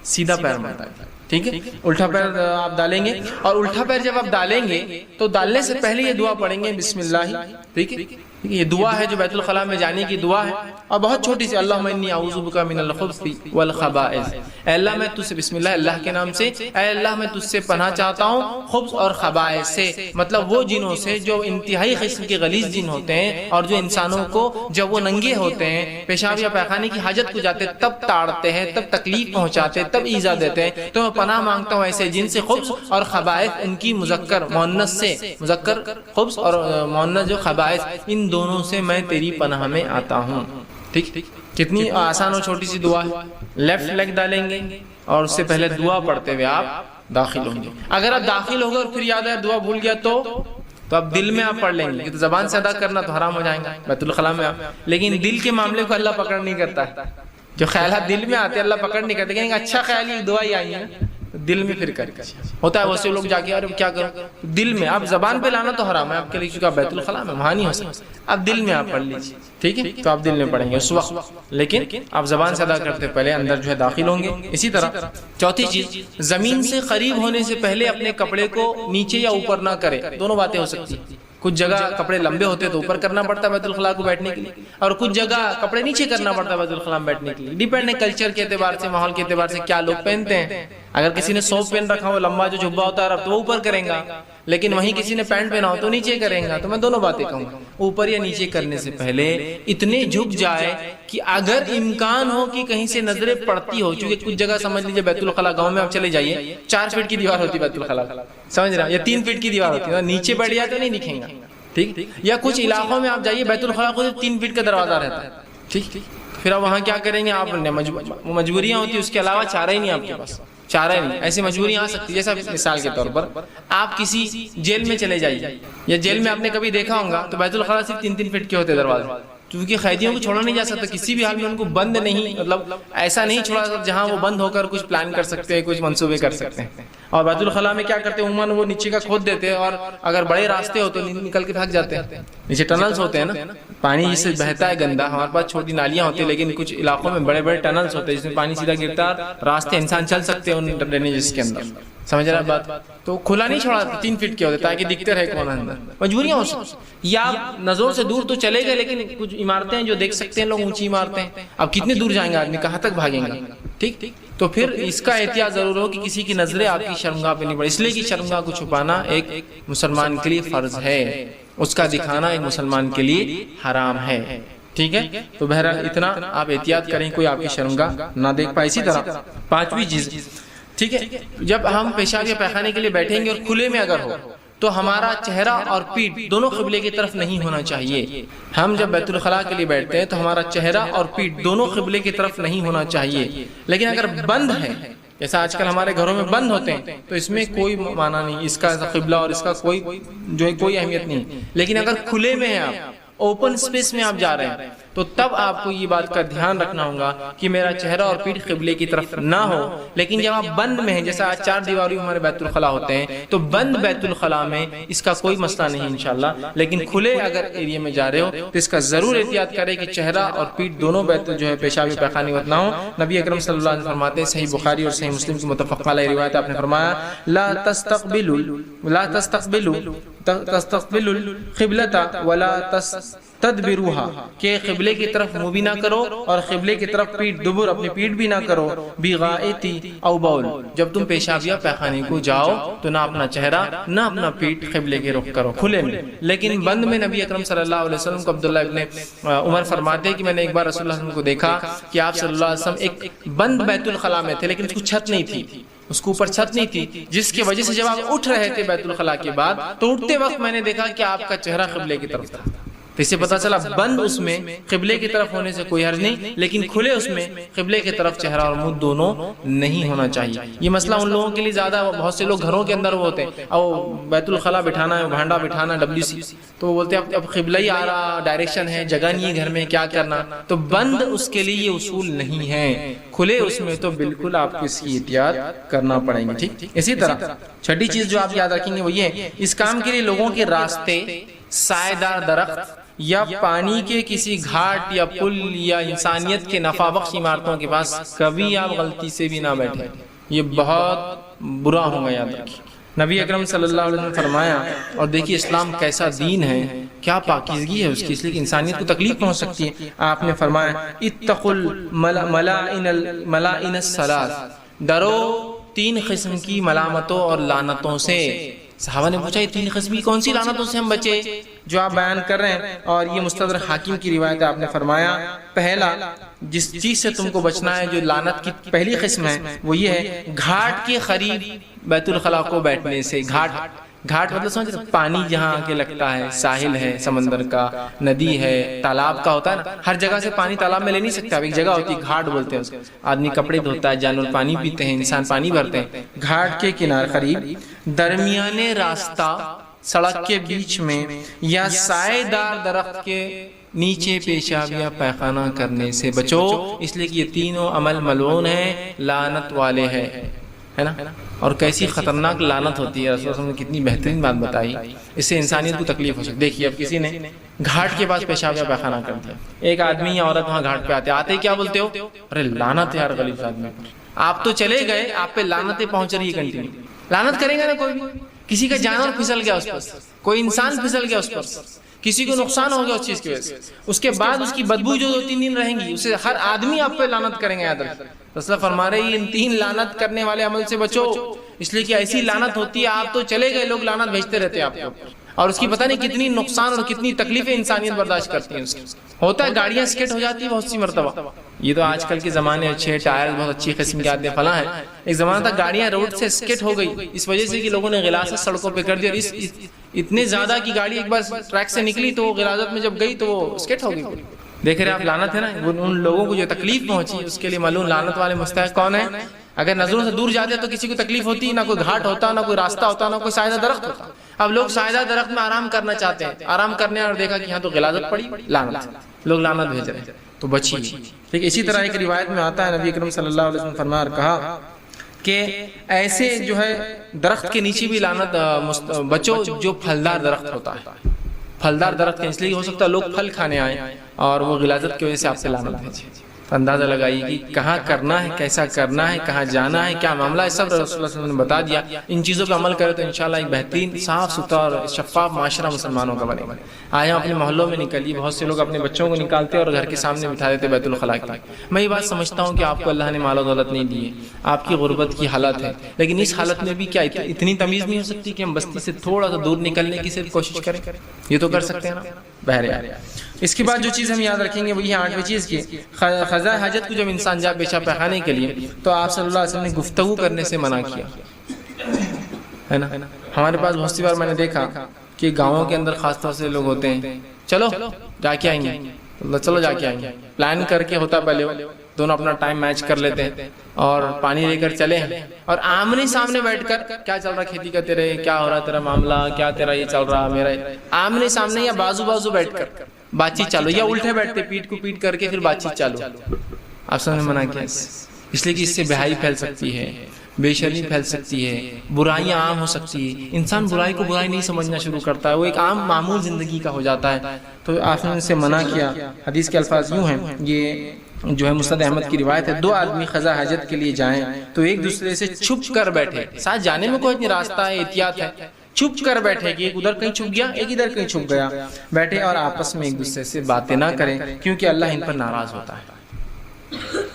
سیدھا پیر مت ڈالیے. ٹھیک ہے. الٹا پیر آپ ڈالیں گے اور الٹا پیر جب آپ ڈالیں گے تو ڈالنے سے پہلے یہ دعا پڑھیں گے بسم اللہ. ٹھیک ہے, یہ دعا ہے جو بیت الخلاء میں جانے کی دعا ہے اور بہت چھوٹی سی, اللہم انی اعوذ بک من الخبث والخبائث. اے اللہ میں تجھ سے, بسم اللہ اللہ کے نام سے, اے اللہ میں تجھ سے پناہ چاہتا ہوں خبث اور خبائث سے, مطلب وہ جنوں سے جو انتہائی قسم کے غلیظ جن ہوتے ہیں اور جو انسانوں کو جب وہ ننگے ہوتے ہیں پیشاب یا پیخانے کی حاجت کو جاتے تب تاڑتے ہیں, تب تکلیف پہنچاتے, تب ایذا دیتے ہیں, تو میں پناہ مانگتا ہوں ایسے جن سے خبث اور خبائث ان کی مذکر مؤنث سے, مذکر خبث اور مؤنث جو خبائث ان دونوں سے میں تیری پناہ میں آتا ہوں. ٹھیک, کتنی آسان اور چھوٹی سی دعا ہے. لیفٹ لیگ ڈالیں گے اور اس سے پہلے دعا پڑھتے ہوئے آپ داخل ہوں گے. اگر آپ داخل ہو گئے اور پھر یاد ہے دعا بھول گیا تو آپ دل میں آپ پڑھ لیں گے, تو زبان سے ادا کرنا تو حرام ہو جائیں گا بیت الخلاء میں آپ. لیکن دل کے معاملے کو اللہ پکڑ نہیں کرتا ہے. جو خیالات دل میں آتے ہیں اللہ پکڑ نہیں کرتے, کہیں اچھا خیال یہ دعا ہی آئی ہے دل میں پھر کر ہوتا ہے. ویسے لوگ جا کے ارے کیا کرو دل میں, آپ زبان پہ لانا تو حرام ہے آپ کے لیے کیونکہ آپ بیت الخلاء میں وہاں نہیں ہو سکتے. آپ دل میں آپ پڑھ لیجیے, ٹھیک ہے, تو آپ دل میں پڑھیں گے اس وقت, لیکن آپ زبان سے ادا کرتے پہلے اندر جو ہے داخل ہوں گے. اسی طرح چوتھی چیز, زمین سے قریب ہونے سے پہلے اپنے کپڑے کو نیچے یا اوپر نہ کرے. دونوں باتیں ہو سکتی ہیں. کچھ جگہ کپڑے لمبے ہوتے ہیں تو اوپر کرنا پڑتا ہے بیت الخلاء کو بیٹھنے کے لیے, اور کچھ جگہ کپڑے نیچے کرنا پڑتا ہے بیت الخلاء میں بیٹھنے کے لیے. ڈیپینڈ ہے کلچر کے اعتبار سے, ماحول کے اعتبار سے کیا لوگ پہنتے ہیں. اگر کسی نے سوپ پہن رکھا ہو لمبا جو جبہ ہوتا ہے تو وہ اوپر کریں گا, لیکن وہیں کسی نے پینٹ پہنا ہو تو نیچے کریں گا. تو میں دونوں باتیں کہوں گا, اوپر یا نیچے کرنے سے پہلے اتنے جھک جائے کہ اگر امکان ہو کہ کہیں سے نظریں پڑتی ہو, چونکہ کچھ جگہ سمجھ لیجیے بیت الخلاء گاؤں میں آپ چلے جائیے 4 فٹ کی دیوار ہوتی ہے بیت الخلاء, سمجھ رہے ہیں, یا 3 فٹ کی دیوار ہوتی ہے, نیچے بیٹھ جائے تو نہیں دکھیں گا. ٹھیک, یا کچھ علاقوں میں آپ جائیے بیت الخلاء کو 3 فٹ کا دروازہ رہتا ہے. ٹھیک, پھر آپ وہاں کیا کریں گے, آپ مجبوریاں ہوتی ہیں, اس کے علاوہ چارہ ہی نہیں آپ کے پاس, چارہ ہی نہیں. ایسی مجبوریاں آ سکتی ہے, جیسا مثال کے طور پر آپ کسی جیل میں چلے جائیے, یا جیل میں آپ نے کبھی دیکھا ہوگا تو بیت الخلاء صرف 3 فٹ کے ہوتے دروازے, کیونکہ قیدیوں کو چھوڑا نہیں جا سکتا کسی بھی حال میں, ان کو بند نہیں, مطلب ایسا نہیں چھوڑا سکتا جہاں وہ بند ہو کر کچھ پلان کر سکتے ہیں, کچھ منصوبے کر سکتے ہیں. اور بیت الخلاء میں کیا کرتے ہیں عموماً وہ نیچے کا کھود دیتے ہیں, اور اگر بڑے راستے ہوتے ہیں نکل کے بھاگ جاتے ہیں. نیچے ٹنلز ہوتے ہیں نا, پانی جس سے بہتا ہے گندا, ہمارے پاس چھوٹی نالیاں ہوتی ہیں لیکن کچھ علاقوں میں بڑے بڑے ٹنلز ہوتے ہیں جس میں پانی سیدھا گرتا ہے, راستے انسان چل سکتے ہیں ان ڈرینیجز کے اندر, سمجھ رہا بات. تو کھلا نہیں چھوڑا 3 فٹ کے ہوتے تاکہ دکھتے رہے کون اندر. مجبوریاں ہو سکتی, یا آپ نظروں سے دور تو چلے گئے لیکن کچھ عمارتیں جو دیکھ سکتے ہیں لوگ, اونچی عمارتیں, اب کتنے دور جائیں گے آدمی, کہاں تک بھاگیں گے. ٹھیک, تو پھر اس کا احتیاط ضرور ہو کہ کسی کی نظریں آپ کی شرمگاہ پہ نہیں پڑے, اس لیے کہ شرمگاہ کو چھپانا ایک مسلمان کے لیے فرض ہے, اس کا دکھانا ایک مسلمان کے لیے حرام ہے. ٹھیک ہے, تو بہرحال اتنا آپ احتیاط کریں کوئی آپ کی شرمگاہ نہ دیکھ پائے. اسی طرح 5ویں چیز, ٹھیک ہے, جب ہم پیشاب یا پیخانے کے لیے بیٹھیں گے اور کھلے میں اگر ہو تو ہمارا چہرہ اور پیٹھ دونوں قبلے کی طرف نہیں ہونا چاہیے. ہم جب بیت الخلاء کے لیے بیٹھتے ہیں تو ہمارا چہرہ اور پیٹھ دونوں قبلے کی طرف نہیں ہونا چاہیے. لیکن اگر بند ہے, جیسا آج کل ہمارے گھروں میں بند ہوتے ہیں, تو اس میں کوئی معنی نہیں, اس کا قبلہ اور اس کا کوئی اہمیت نہیں. لیکن اگر کھلے میں ہیں آپ, اوپن اسپیس میں آپ جا رہے ہیں, تو تب آپ کو یہ بات کا دھیان رکھنا ہوگا کہ میرا چہرہ اور پیٹھ قبلے کی طرف نہ ہو. لیکن جب آپ بند میں ہیں, جیسا آج 4 دیواری ہمارے بیت الخلاء ہوتے ہیں, تو بند بیت الخلاء میں اس کا کوئی مسئلہ نہیں انشاءاللہ. لیکن کھلے اگر ایریا میں جا رہے ہو تو اس کا ضرور احتیاط کرے کہ چہرہ اور پیٹھ دونوں بیت جو ہے پیشاب پیخانے نہ ہو. نبی اکرم صلی اللہ علیہ وسلم فرماتے ہیں, صحیح بخاری اور صحیح مسلم کی متفق علیہ روایت, آپ نے فرمایا لا تستقبلوا القبلة ولا تدبروها, کہ قبلے کی طرف منہ بھی نہ کرو اور قبلے کی طرف پیٹھ دبر اپنی پیٹھ بھی نہ کرو. بغائط او بول, جب تم پیشاب یا پیخانے کو جاؤ تو نہ اپنا چہرہ نہ اپنا پیٹھ قبلے کی رخ کرو کھلے میں. لیکن بند میں نبی اکرم صلی اللہ علیہ وسلم کو عبداللہ ابن عمر فرماتے ہیں کہ میں نے ایک بار رسول اللہ علیہ وسلم کو دیکھا کہ آپ صلی اللہ علیہ وسلم ایک بند بیت الخلاء میں تھے, لیکن اس کو چھت نہیں تھی, اس کو اوپر چھت نہیں تھی, جس کی وجہ سے جب آپ اٹھ رہے تھے بیت الخلاء کے بعد تو اٹھتے وقت میں نے دیکھا کہ آپ کا چہرہ قبلے کی طرف تھا. تو اس سے پتا چلا بند اس میں قبلے کی طرف ہونے سے کوئی حرج نہیں, لیکن کھلے اس میں قبلے کی طرف چہرہ اور منہ دونوں نہیں ہونا چاہیے. یہ مسئلہ ان لوگوں کے لیے زیادہ, بہت سے لوگ گھروں کے اندر وہ ہوتے ہیں اور بیت الخلاء بٹھانا ہے, بھانڈا بٹھانا WC, تو وہ بولتے ہیں اب قبلہ ہی آ رہا, ڈائریکشن ہے, جگہ نہیں ہے گھر میں, کیا کرنا. تو بند اس کے لیے یہ اصول نہیں ہے, کھلے اس میں تو بالکل آپ کو اس کی احتیاط کرنا پڑیں گے. ٹھیک, اسی طرح 6ٹھی چیز جو آپ یاد رکھیں گے وہ یہ ہے, اس کام کے لیے لوگوں کے راستے, سائے دار درخت یا پانی کے کسی گھاٹ یا پل یا انسانیت کے نفع بخش عمارتوں کے پاس کبھی آپ غلطی سے بھی نہ بیٹھیں. یہ بہت برا ہوگا، یاد رکھیے۔ نبی اکرم صلی اللہ علیہ وسلم نے فرمایا، اور دیکھیے اسلام کیسا دین ہے، کیا پاکیزگی ہے اس کی، اس لیے کہ انسانیت کو تکلیف پہنچ سکتی ہے۔ آپ نے فرمایا اتقوا الملائن الثلاث، ڈرو 3 قسم کی ملامتوں اور لعنتوں سے۔ صحابہ نے پوچھا یہ 3 قسم کی کون سی لعنتوں سے ہم بچے، جو آپ بیان کر رہے ہیں، اور یہ مستدرک حاکم کی روایت ہے۔ آپ نے فرمایا پہلا جس چیز سے تم کو بچنا ہے، جو لعنت کی پہلی قسم ہے، وہ یہ ہے گھاٹ کے قریب بیت الخلاء کو بیٹھنے سے۔ گھاٹ مطلب سمجھ رہے، پانی جہاں کے لگتا ہے، ساحل ہے، سمندر کا، ندی ہے، تالاب کا ہوتا ہے نا، ہر جگہ سے پانی تالاب میں لے نہیں سکتا، اب ایک جگہ ہوتی ہے گھاٹ بولتے ہیں اس کو، آدمی کپڑے دھوتا ہے، جانور پانی پیتے ہیں، انسان پانی بھرتے ہیں۔ گھاٹ کے کنارے قریب، درمیانے راستہ، سڑک کے بیچ میں، یا سائے دار درخت کے نیچے پیشاب یا پیخانہ کرنے سے بچو، اس لیے کہ یہ تینوں عمل ملعون ہیں، لعنت والے ہیں، ہے نا۔ اور کیسی خطرناک لعنت ہوتی ہے، رسول اللہ صلی اللہ علیہ وسلم نے کتنی بہترین بات بتائی، اس سے انسانیت کو تکلیف ہو سکتی۔ دیکھیے اب کسی نے گھاٹ کے پاس پیشاب یا پیخانہ کر دیا، ایک آدمی یا عورت وہاں گھاٹ پہ آتے کیا بولتے ہو؟ ارے لعنت ہے یار غلیظ آدمی پر، آپ تو چلے گئے، آپ پہ لعنتیں پہنچ رہی ہے کنٹینیو۔ لعنت کریں گے نا کوئی بھی، کسی کا جانور پھسل گیا اس پر، کوئی انسان پھسل گیا اس پر، کسی کو نقصان ہو گیا اس چیز کی وجہ سے، اس کے بعد اس کی بدبو جو 2-3 دن رہیں گی، اسے ہر آدمی آپ پہ لعنت کریں گے۔ یاد رکھیں رسول اللہ فرما رہے ہیں ان 3 لعنت کرنے والے عمل سے بچو، اس لیے کہ ایسی لعنت ہوتی ہے، آپ تو چلے گئے، لوگ لعنت بھیجتے رہتے ہیں آپ کو، اور اس کی پتہ نہیں کتنی نقصان اور کتنی تکلیفیں انسانیت برداشت کرتی ہیں۔ اس کی ہوتا ہے گاڑیاں سکٹ ہو جاتی ہے بہت سی مرتبہ، یہ تو آج کل کے زمانے اچھے ٹائر بہت اچھی قسم کے آتے ہیں فلاں ہیں، ایک زمانہ تھا گاڑیاں روڈ سے سکٹ ہو گئی اس وجہ سے کہ لوگوں نے غلاظت سڑکوں پہ کر دی، اور اتنے زیادہ کی گاڑی ایک بار ٹریک سے نکلی تو غلاظت میں جب گئی تو وہ سکٹ ہو گئی۔ دیکھ رہے آپ لعنت ہے نا، ان لوگوں کو جو تکلیف پہنچی اس کے لیے معلوم لعنت والے مستحق کون ہیں۔ اگر نظروں سے دور جاتے تو کسی کو تکلیف ہوتی، نہ کوئی گھاٹ ہوتا، نہ کوئی راستہ ہوتا، نہ کوئی سایہ درخت ہوتا۔ اب لوگ سایہ درخت میں آرام کرنا چاہتے ہیں، آرام کرنے اور دیکھا کہ یہاں تو غلاظت پڑی، لعنت، لوگ لعنت بھیج رہے ہیں، تو بچیے۔ ٹھیک، اسی طرح ایک روایت میں آتا ہے نبی اکرم صلی اللہ علیہ وسلم فرمایا اور کہا کہ ایسے جو ہے درخت کے نیچے بھی لعنت بچو جو پھلدار درخت ہوتا ہے۔ پھلدار درخت اس لیے ہو سکتا ہے لوگ پھل کھانے آئیں اور وہ غلاظت کی وجہ سے آپ سے لعنت بھیجے۔ اندازہ لگائیے کہ کہاں کرنا ہے، کیسا کرنا ہے، کہاں جانا ہے، کیا معاملہ ہے، سب رسول اللہ صلی اللہ علیہ وسلم نے بتا دیا۔ ان چیزوں پہ عمل کرے تو انشاءاللہ ایک بہترین صاف ستھرا اور شفاف معاشرہ مسلمانوں کا بنے گا۔ آج ہم اپنے محلوں میں نکلیے، بہت سے لوگ اپنے بچوں کو نکالتے اور گھر کے سامنے بٹھا دیتے بیت الخلاء کے۔ میں یہ بات سمجھتا ہوں کہ آپ کو اللہ نے مال و دولت نہیں دی ہے، آپ کی غربت کی حالت ہے، لیکن اس حالت میں بھی کیا اتنی تمیز نہیں ہو سکتی کہ ہم بستی سے تھوڑا سا دور نکلنے کی صرف کوشش کریں؟ یہ تو کر سکتے ہیں نا بہرحال۔ اس کے بعد جو چیز ہم یاد رکھیں گے وہ یہ 8ویں چیز کی قضاء حاجت کو جب انسان جا پیشاب پخانے کے لیے تو آپ صلی اللہ علیہ وسلم نے گفتگو کرنے سے منع کیا ہے نا۔ ہمارے پاس بہت سی بار میں نے دیکھا کہ گاؤں کے اندر خاص طور سے لوگ ہوتے ہیں، چلو جا کے آئیں گے، چلو جا کے آئیں گے، پلان کر کے ہوتا پہلے، دونوں اپنا ٹائم میچ کر لیتے ہیں اور پانی لے کر چلے ہیں، اور آمنے سامنے بیٹھ کر کیا چل رہا کھیتی کا تیرے، کیا ہو رہا تیرا معاملہ، کیا تیرا یہ چل رہا میرا، آمنے سامنے یا بازو بازو بیٹھ کر بات چیت چالو، یا الٹے بیٹھتے پیٹ کو پیٹ کر کے پھر بات چیت چالو۔ آپ سب نے منع کیا اس لیے کہ اس سے بے-حیائی پھیل سکتی ہے، بے شرمی پھیل سکتی ہے، برائیاں عام ہو سکتی ہے، انسان برائی کو برائی نہیں سمجھنا شروع کرتا ہے، وہ ایک عام معمول زندگی کا ہو جاتا ہے، تو آپ نے سے منع کیا۔ حدیث کے الفاظ یوں ہیں، یہ جو ہے مسند احمد کی روایت ہے، 2 آدمی قضاء حاجت کے لیے جائیں تو ایک دوسرے سے چھپ کر بیٹھے، ساتھ جانے میں کوئی اتنی راستہ ہے، احتیاط ہے، چھپ کر بیٹھے کہ ایک ادھر کہیں چھپ گیا ایک ادھر کہیں چھپ گیا، بیٹھے اور آپس میں ایک دوسرے سے باتیں نہ کریں کیونکہ اللہ ان پر ناراض ہوتا ہے۔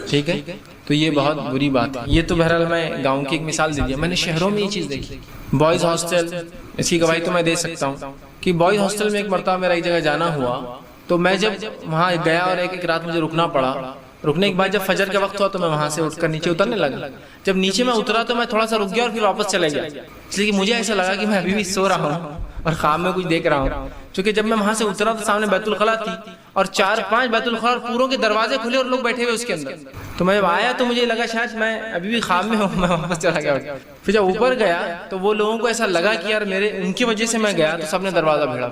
ٹھیک ہے، تو یہ بہت بری بات ہے۔ یہ تو بہرحال میں گاؤں کی ایک مثال دے دیا، میں نے شہروں میں یہ چیز دیکھی، بوائز ہاسٹل، اس کی گواہی تو میں دے سکتا ہوں کہ بوائز ہاسٹل میں ایک مرتبہ میرا ایک جگہ جانا ہوا، تو میں جب وہاں گیا اور ایک رات مجھے رکنا پڑا، رکنے کے بعد جب فجر کا وقت ہوا تو میں وہاں سے اٹھ کر نیچے اترنے لگا، جب نیچے میں اترا تو میں تھوڑا سا رک گیا اور پھر واپس چلے گیا، اس لیے کہ مجھے ایسا لگا کہ میں ابھی بھی سو رہا ہوں اور خواب میں کچھ دیکھ رہا ہوں، کیونکہ جب میں وہاں سے اترا تو سامنے بیت الخلاء تھی اور 4-5 بیت الخلاء پوروں کے دروازے کھلے اور لوگ بیٹھے ہوئے اس کے اندر، تو میں جب آیا تو مجھے لگا شاید میں ابھی بھی خواب میں ہوں، میں واپس چلا گیا۔ پھر جب اوپر گیا تو وہ لوگوں کو ایسا لگا کہ یار میرے ان کی وجہ سے میں گیا، تو سب نے دروازہ بھیڑا،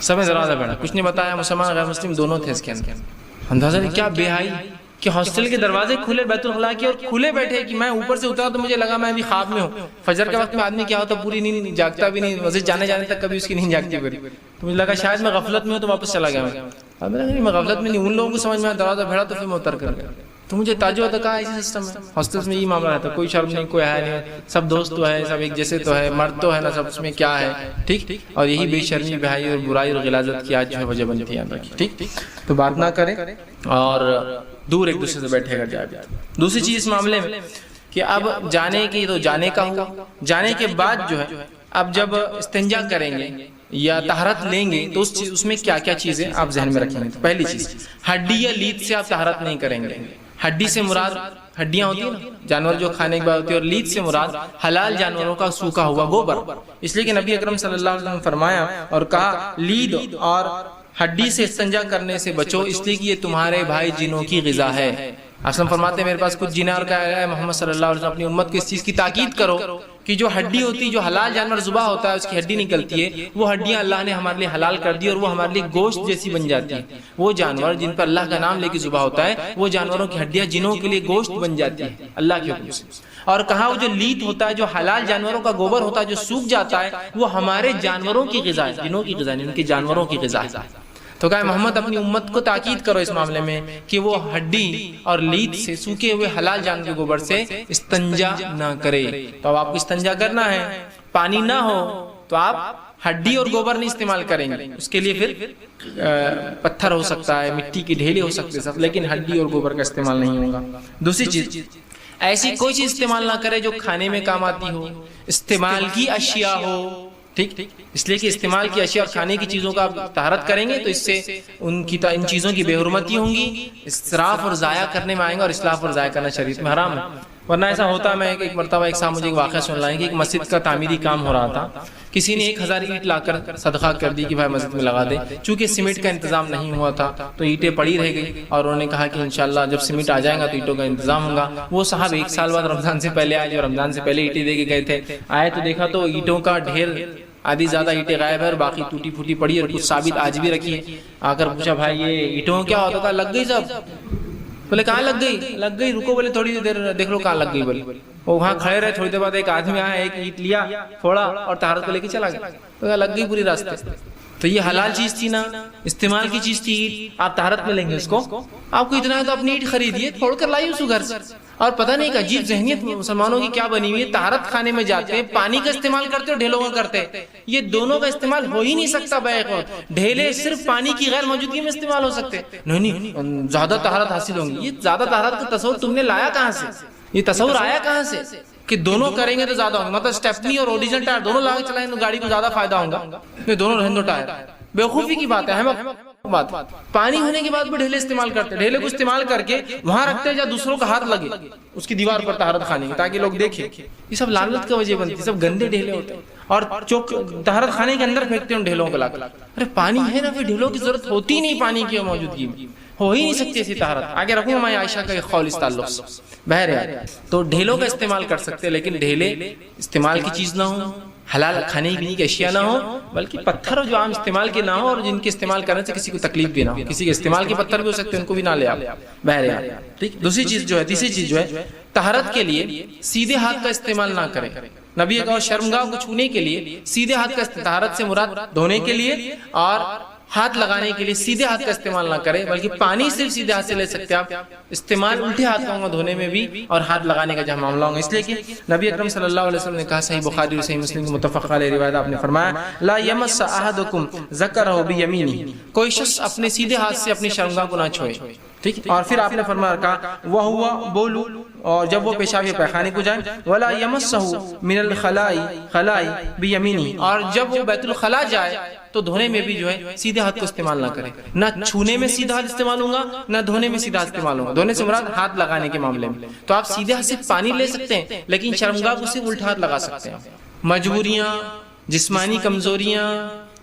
سب نے دروازہ بھیڑا، کچھ نہیں بتایا، مسلمان غیر مسلم دونوں تھے اس کے اندر۔ اندازہ نہیں کیا بے حیائی کہ ہاسٹل کے دروازے کھلے بیت الخلاء کے اور کھلے بیٹھے، کہ میں اوپر سے اترا تو مجھے لگا میں ابھی خواب میں ہوں۔ فجر کے وقت میں آدمی کیا ہوتا پوری نیند جاگتا بھی نہیں، مسجد جانے تک کبھی اس کی نیند جاگتی پوری، تو مجھے لگا شاید میں غفلت میں ہوں تو واپس چلا گیا۔ میں غفلت میں نہیں، ان لوگوں کو سمجھ میں دروازہ بھیڑا تو پھر میں اتر کر گیا۔ تو مجھے تعجب ہوتا کہا ایسی سسٹم ہے. ہاسٹلس میں یہ معاملہ رہتا ہے, کوئی شرم نہیں, کوئی ہے نہیں, سب دوست تو ہے, سب ایک جیسے تو ہے, مرد تو ہے نا, سب اس میں کیا ہے. ٹھیک, اور یہی بے شرمی, بھائی اور برائی اور غلاظت کی آج جو ہے وجہ بنتی ہے. ٹھیک, تو بات نہ کریں اور دور ایک دوسرے سے بیٹھے کر جائے. دوسری چیز اس معاملے میں کہ اب جانے کی تو جانے کا ہوا, جانے کے بعد جو ہے اب جب استنجا کریں گے یا طہارت لیں گے تو اس میں کیا کیا چیزیں آپ ذہن میں رکھیں گے. تو پہلی چیز, ہڈی یا لید سے آپ طہارت نہیں کریں گے. ہڈی سے مراد ہڈیاں ہوتی ہیں نا, جانور جو کھانے کے بعد ہوتی ہے, اور لید سے مراد حلال جانوروں کا سوکھا ہوا گوبر. اس لیے کہ نبی اکرم صلی اللہ علیہ وسلم نے فرمایا اور کہا لید اور ہڈی سے استنجا کرنے سے بچو, اس لیے کہ یہ تمہارے بھائی جنوں کی غذا ہے. اسلم فرماتے ہیں میرے پاس کچھ جن اور کہا ہے محمد صلی اللہ علیہ وسلم اپنی امت کو اس چیز کی تاکید کرو کہ جو ہڈی ہوتی, جو حلال جانور ذبح ہوتا ہے اس کی ہڈی نکلتی ہے, وہ ہڈیاں اللہ نے ہمارے لیے حلال کر دی اور وہ ہمارے لیے گوشت جیسی بن جاتی ہیں. وہ جانور جن پر اللہ کا نام لے کے ذبح ہوتا ہے وہ جانوروں کی ہڈیاں جنوں کے لیے گوشت بن جاتی ہیں اللہ کے حکم سے. اور کہا وہ جو لیت ہوتا ہے, جو حلال جانوروں کا گوبر ہوتا ہے, جو سوکھ جاتا ہے, وہ ہمارے جانوروں کی غذا ہے, جنوں کی غذا نہیں, ان کے جانوروں کی غذا ہے. تو کہا محمد اپنی امت کو تاکید کرو اس معاملے میں کہ وہ ہڈی اور لید سے, سوکھے ہوئے حلال جانور کے گوبر سے استنجا نہ کرے. تو اب آپ کو استنجا کرنا ہے, پانی نہ ہو تو آپ ہڈی اور گوبر نہیں استعمال کریں گے. اس کے لیے پھر پتھر ہو سکتا ہے, مٹی کے ڈھیلے ہو سکتے ہیں, لیکن ہڈی اور گوبر کا استعمال نہیں ہوگا. دوسری چیز, ایسی کوئی چیز استعمال نہ کرے جو کھانے میں کام آتی ہو, استعمال کی اشیاء ہو. ٹھیک, اس لیے کہ استعمال کی اشیاء اور کھانے کی چیزوں کا آپ طہارت کریں گے تو اس سے ان چیزوں کی بے حرمتی ہوں گی, اسراف اور ضائع کرنے میں آئیں گے, اور اسراف اور ضائع کرنا شریعت میں حرام ہے. ورنہ ایسا ہوتا, میں ایک مرتبہ ایک صاحب مجھے ایک واقعہ سن لائیں کہ ایک مسجد کا تعمیری کام ہو رہا تھا, کسی نے 1000 اینٹ لا کر صدقہ کر دی کہ بھائی مسجد میں لگا دے. چونکہ سیمنٹ کا انتظام نہیں ہوا تھا تو اینٹیں پڑی رہ گئی, اور انہوں نے کہا کہ انشاءاللہ جب سیمنٹ آ جائے گا تو اینٹوں کا انتظام ہوگا. وہ صاحب 1 سال بعد رمضان سے پہلے آئے, جو رمضان سے پہلے اینٹیں دے کے گئے تھے, آئے تو دیکھا تو اینٹوں کا ڈھیر, آدھی زیادہ اینٹیں غائب ہے اور باقی ٹوٹی پھوٹی پڑی, اور کچھ ثابت آج بھی رکھی ہے. آ کر پوچھا بھائی یہ اینٹوں کیا ہوتا تھا؟ لگ گئی سب. بولے کہاں لگ گئی؟ لگ گئی, رکو بولے تھوڑی دیر دیکھ لو کہاں لگ گئی. بولے وہ وہاں کھڑے رہے, تھوڑی دیر بعد ایک آدمی آیا, ایک اینٹ لیا, پھوڑا اور طہارت کو لے کے چلا گیا. تو لگ گئی پوری راستے. تو یہ حلال چیز تھی نا, استعمال کی چیز تھی, آپ طہارت میں لیں گے اس کو. آپ کو اتنا ہے تو اپنی اینٹ خریدیے, پھوڑ کر لائیے اس کو گھر سے. اور پتہ نہیں ایک عجیب ذہنیت مسلمانوں کی کیا بنی ہوئی ہے, طہارت خانے میں جاتے ہیں, پانی کا استعمال کرتے اور ڈھیلوں کا کرتے ہیں. یہ دونوں کا استعمال ہو ہی نہیں سکتا بیک وقت. ڈھیلے صرف پانی کی غیر موجودگی میں استعمال ہو سکتے ہیں. نہیں, زیادہ طہارت حاصل ہوں گی. یہ زیادہ طہارت کا تصور تم نے لایا کہاں سے؟ یہ تصور آیا کہاں سے کہ دونوں کریں گے تو زیادہ ہوگا؟ مطلب اسٹیپنی اور اوریجنل ٹائر دونوں لا کے چلائیں تو گاڑی کو زیادہ فائدہ ہوگا. یہ دونوں رہن دو ٹائر. بیوقوفی کی بات ہے, بات. پانی ہونے کے بعد بھی ڈھیلے استعمال کرتے, ڈھیلے کو استعمال کر کے وہاں رکھتے ہیں جہاں دوسروں کا ہاتھ لگے اس کی دیوار پر طہارت خانے کی, تاکہ لوگ دیکھیں. یہ سب لعنت کی وجہ بنتی ہے, سب گندے ڈھیلے ہوتے ہیں, اور چوک طہارت خانے کے اندر پھینکتے ہیں ان ڈھیلوں کو لا کر. ارے پانی ہے نا, پھر ڈھیلوں کی ضرورت ہوتی نہیں, پانی کی موجودگی میں ہو ہی نہیں سکتی ایسی طہارت. آگے رکھوں میں عائشہ کا ایک قول اس تعلق سے. بہرحال تو ڈھیلوں کا استعمال کر سکتے, لیکن ڈھیلے استعمال کی چیز نہ ہو, حلال کھانے پینے کی اشیاء نہ ہو, بلکہ پتھر جو عام استعمال کے نہ ہو, اور جن کے استعمال کرنے سے کسی کو تکلیف بھی نہ ہو. کسی کے استعمال کے پتھر بھی ہو سکتے ہیں, ان کو بھی نہ لے آپ. بہرحال ٹھیک. دوسری چیز جو ہے, تیسری چیز جو ہے, طہارت کے لیے سیدھے ہاتھ کا استعمال نہ کریں. نبی اور شرمگاہ کو چھونے کے لیے سیدھے ہاتھ کا, طہارت سے مراد دھونے کے لیے اور ہاتھ لگانے کے لیے سیدھے ہاتھ کا استعمال نہ کرے, بلکہ پانی صرف سیدھے ہاتھ سے لے سکتے آپ. استعمال الٹے ہاتھ کا ہوگا دھونے میں بھی اور ہاتھ لگانے کا جہاں معاملہ ہوگا. اس لیے کہ نبی اکرم صلی اللہ علیہ وسلم نے کہا, صحیح بخاری اور صحیح مسلم کی متفق علیہ روایت, آپ نے فرمایا لا یمس احدکم ذکرہ بیمینہ, کوئی شخص اپنے سیدھے ہاتھ سے اپنی شرمگاہ کو نہ چھوئے. ٹھیک. اور پھر آپ نے فرمایا کہا وہو بولو, اور جب وہ پیشاب یا پیخانے کو جائیں, ولا یمسہ من الخلاء بیمینہ, اور جب وہ بیت الخلاء جائے تو دھونے میں بھی جو ہے سیدھے ہاتھ کو استعمال نہ کرے. نہ چھونے میں سیدھا ہاتھ استعمال ہوگا, نہ دھونے میں سیدھا استعمال ہوگا. دھونے سے مراد ہاتھ لگانے کے معاملے میں. تو آپ سیدھے ہاتھ سے پانی لے سکتے ہیں, لیکن شرمگاہ کو صرف الٹا ہاتھ لگا سکتے ہیں. مجبوریاں, جسمانی کمزوریاں,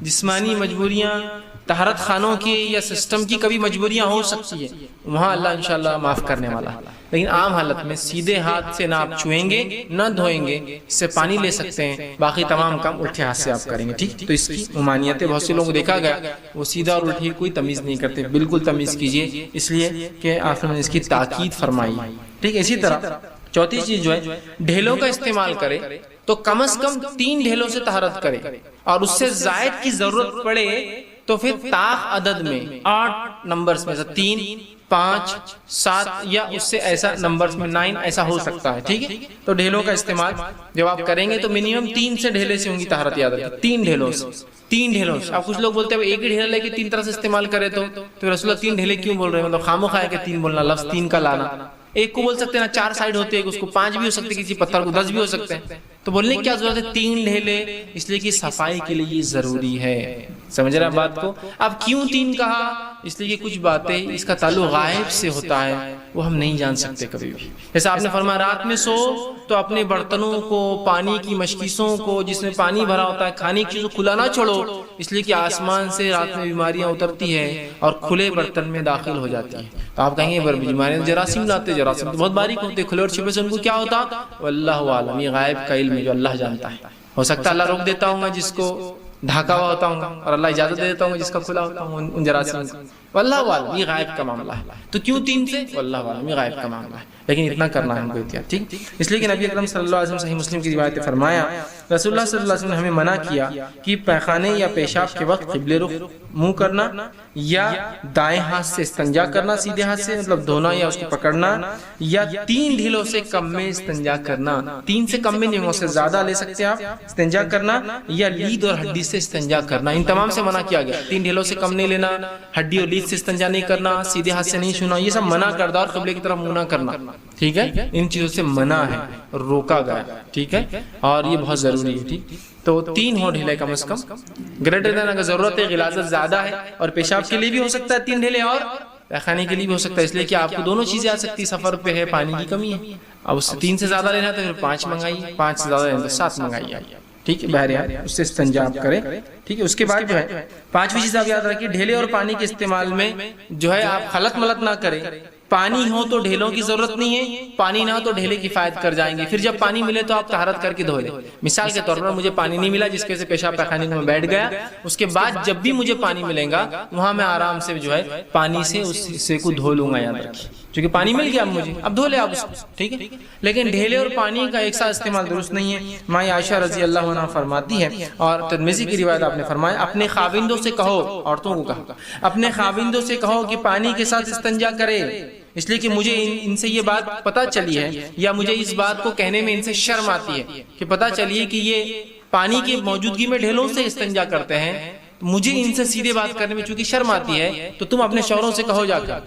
جسمانی مجبوریاں, طہارت خانوں کی یا سسٹم کی کبھی مجبوریاں ہو سکتی ہے, وہاں اللہ انشاءاللہ معاف کرنے والا ہے. لیکن عام حالت میں سیدھے ہاتھ سے نہ آپ چھوئیں گے نہ دھوئیں گے, اس سے پانی لے سکتے ہیں, باقی تمام کام الٹے ہاتھ سے آپ کریں گے. ٹھیک. تو اس کی ممانعت ہے. بہت سے لوگوں کو دیکھا گیا وہ سیدھا اور الٹی کوئی تمیز نہیں کرتے. بالکل تمیز کیجیے, اس لیے کہ آپ نے اس کی تاکید فرمائی. ٹھیک. اسی طرح چوتھی چیز جو ہے, ڈھیلوں کا استعمال کرے تو کم از کم 3 ڈھیلوں سے طہارت کرے, اور اس سے زائد کی ضرورت پڑے تو پھر طاق عدد میں 8 نمبرز میں سے 3 5 7 یا اس سے ایسا نمبرز میں 9 ایسا ہو سکتا ہے، ٹھیک ہے؟ تو ڈھیلوں کا استعمال جب آپ کریں گے تو منیمم 3 سے ڈھیلے سے ہوں گی طہارت، یاد رکھیں 3 ڈھیلوں سے، 3 ڈھیلوں سے۔ اب کچھ لوگ بولتے ہیں ایک ہی ڈھیلا لے کے 3 طرح سے استعمال کرے تو رسول اللہ 3 ڈھیلے کیوں بول رہے ہیں؟ مطلب خاموخواہ کہ 3 بولنا، لفظ 3 کا لانا۔ ایک کو بول سکتے ہیں نا 4 سائڈ ہوتے ہیں، اس کو 5 بھی ہو سکتے ہیں، کسی پتھر کو 10 بھی ہو سکتے ہیں، تو بولنے کی کیا ضرورت ہے 3 ڈھیلے؟ اس لیے کہ صفائی کے لیے یہ ضروری ہے۔ سمجھ رہے ہیں بات کو؟ اب کیوں 3 کہا؟ اس لیے کہ کچھ باتیں اس کا تعلق غائب سے ہوتا ہے، وہ ہم نہیں جان سکتے کبھی بھی۔ جیسے آپ نے فرمایا رات میں سو تو اپنے برتنوں کو، پانی کی مشکیسوں کو جس میں پانی بھرا ہوتا ہے، کھانے کی چیزوں کو کھلا نہ چھوڑو، اس لیے کہ آسمان سے رات میں بیماریاں اترتی ہیں اور کھلے برتن میں داخل ہو جاتی ہیں۔ تو آپ کہیں گے بیماریاں جراثیم لاتے، جراثیم تو بہت باریک ہوتے، کھلے اور چھپے سے ان کو کیا ہوتا؟ واللہ عالم، یہ غائب کا علم ہے جو اللہ جانتا ہے۔ ہو سکتا ہے اللہ روک دیتا ہوں گا جس کو ڈھاکا ہوا ہوتا ہوں گا، اور اللہ اجازت دے دیتا ہوں گا جس کا کھلا ہوتا ہوں ان جراثیم کو۔ واللہ عالم، یہ غائب کا معاملہ ہے۔ تو کیوں 3 سے؟ واللہ عالم، یہ غائب کا معاملہ ہے، لیکن اتنا کرنا ہے ہم کو احتیاط، ٹھیک؟ اس لیے کہ نبی اکرم صلی اللہ علیہ وسلم صحیح مسلم کی روایت فرمایا، رسول اللہ صلی اللہ علیہ وسلم نے ہمیں منع کیا کہ پیخانے یا پیشاب کے وقت قبلے رخ منہ کرنا، یا دائیں ہاتھ سے استنجا کرنا، سیدھے ہاتھ سے مطلب دھونا یا اس کو پکڑنا، یا 3 ڈھیلوں سے کم میں استنجا کرنا۔ 3 سے کم میں نہیں، اس سے زیادہ لے سکتے آپ استنجا کرنا، یا لید اور ہڈی سے استنجا کرنا۔ ان تمام سے منع کیا گیا۔ 3 ڈھیلوں سے کم نہیں لینا، ہڈی اور لید سے استنجا نہیں کرنا، سیدھے ہاتھ سے نہیں چھونا، یہ سب منع کردہ، اور قبلے کی طرف منہ نہ کرنا، ٹھیک ہے؟ ان چیزوں سے منع ہے، روکا گیا، ٹھیک ہے؟ اور یہ بہت ضروری ہے، ٹھیک؟ تو 3 ہو ڈھیلے کم از کم، گریٹر دین اگر ضرورت ہے، غلاظت زیادہ ہے، اور پیشاب کے لیے بھی ہو سکتا ہے 3 ڈھیلے، اور پیخانے کے لیے بھی ہو سکتا ہے، اس لیے کہ آپ کو دونوں چیزیں آ سکتی، سفر پہ ہے، پانی کی کمی ہے۔ اب اس سے 3 سے زیادہ لینا تو پھر 5 منگائیے، 5 سے زیادہ لینا تو 7 منگائیے، ٹھیک ہے؟ بہرحال اس سے استنجا آپ کریں، ٹھیک ہے؟ اس کے بعد جو ہے 5ویں چیز آپ یاد رکھیے، ڈھیلے اور پانی کے استعمال میں جو ہے آپ خلط ملط نہ کریں۔ پانی ہو تو ڈھیلوں کی ضرورت نہیں ہے، پانی نہ ہو تو ڈھیلے کفایت کر جائیں گے۔ پھر جب پانی ملے تو آپ طہارت کر کے دھو لیں۔ مثال کے طور پر مجھے پانی نہیں ملا جس کے سے پیشاب پیخانے کو میں بیٹھ گیا، اس کے بعد جب بھی مجھے پانی ملے گا وہاں میں آرام سے جو ہے پانی سے اس حصے کو دھو لوں گا، یاد رکھیے، کیونکہ پانی مل گیا مجھے، اب دھو لے آپ اس کو، ٹھیک ہے؟ لیکن ڈھیلے اور پانی کا ایک ساتھ استعمال درست نہیں ہے۔ ماں عائشہ رضی اللہ عنہا فرماتی ہے، اور ترمذی کی روایت آپ نے فرمایا، اپنے خاوندوں سے کہو، عورتوں کو کہا، اپنے خاوندوں سے کہو کہ پانی کے ساتھ استنجا کرے، اس لیے کہ مجھے ان سے یہ بات پتہ چلی ہے، یا مجھے اس بات کو کہنے میں ان سے شرم آتی ہے کہ پتہ چلیے کہ یہ پانی کی موجودگی میں ڈھیلوں سے استنجا کرتے ہیں، مجھے ان سے سیدھے بات کرنے میں چونکہ شرم آتی ہے، تو تم اپنے شوہروں سے کہو جا کر،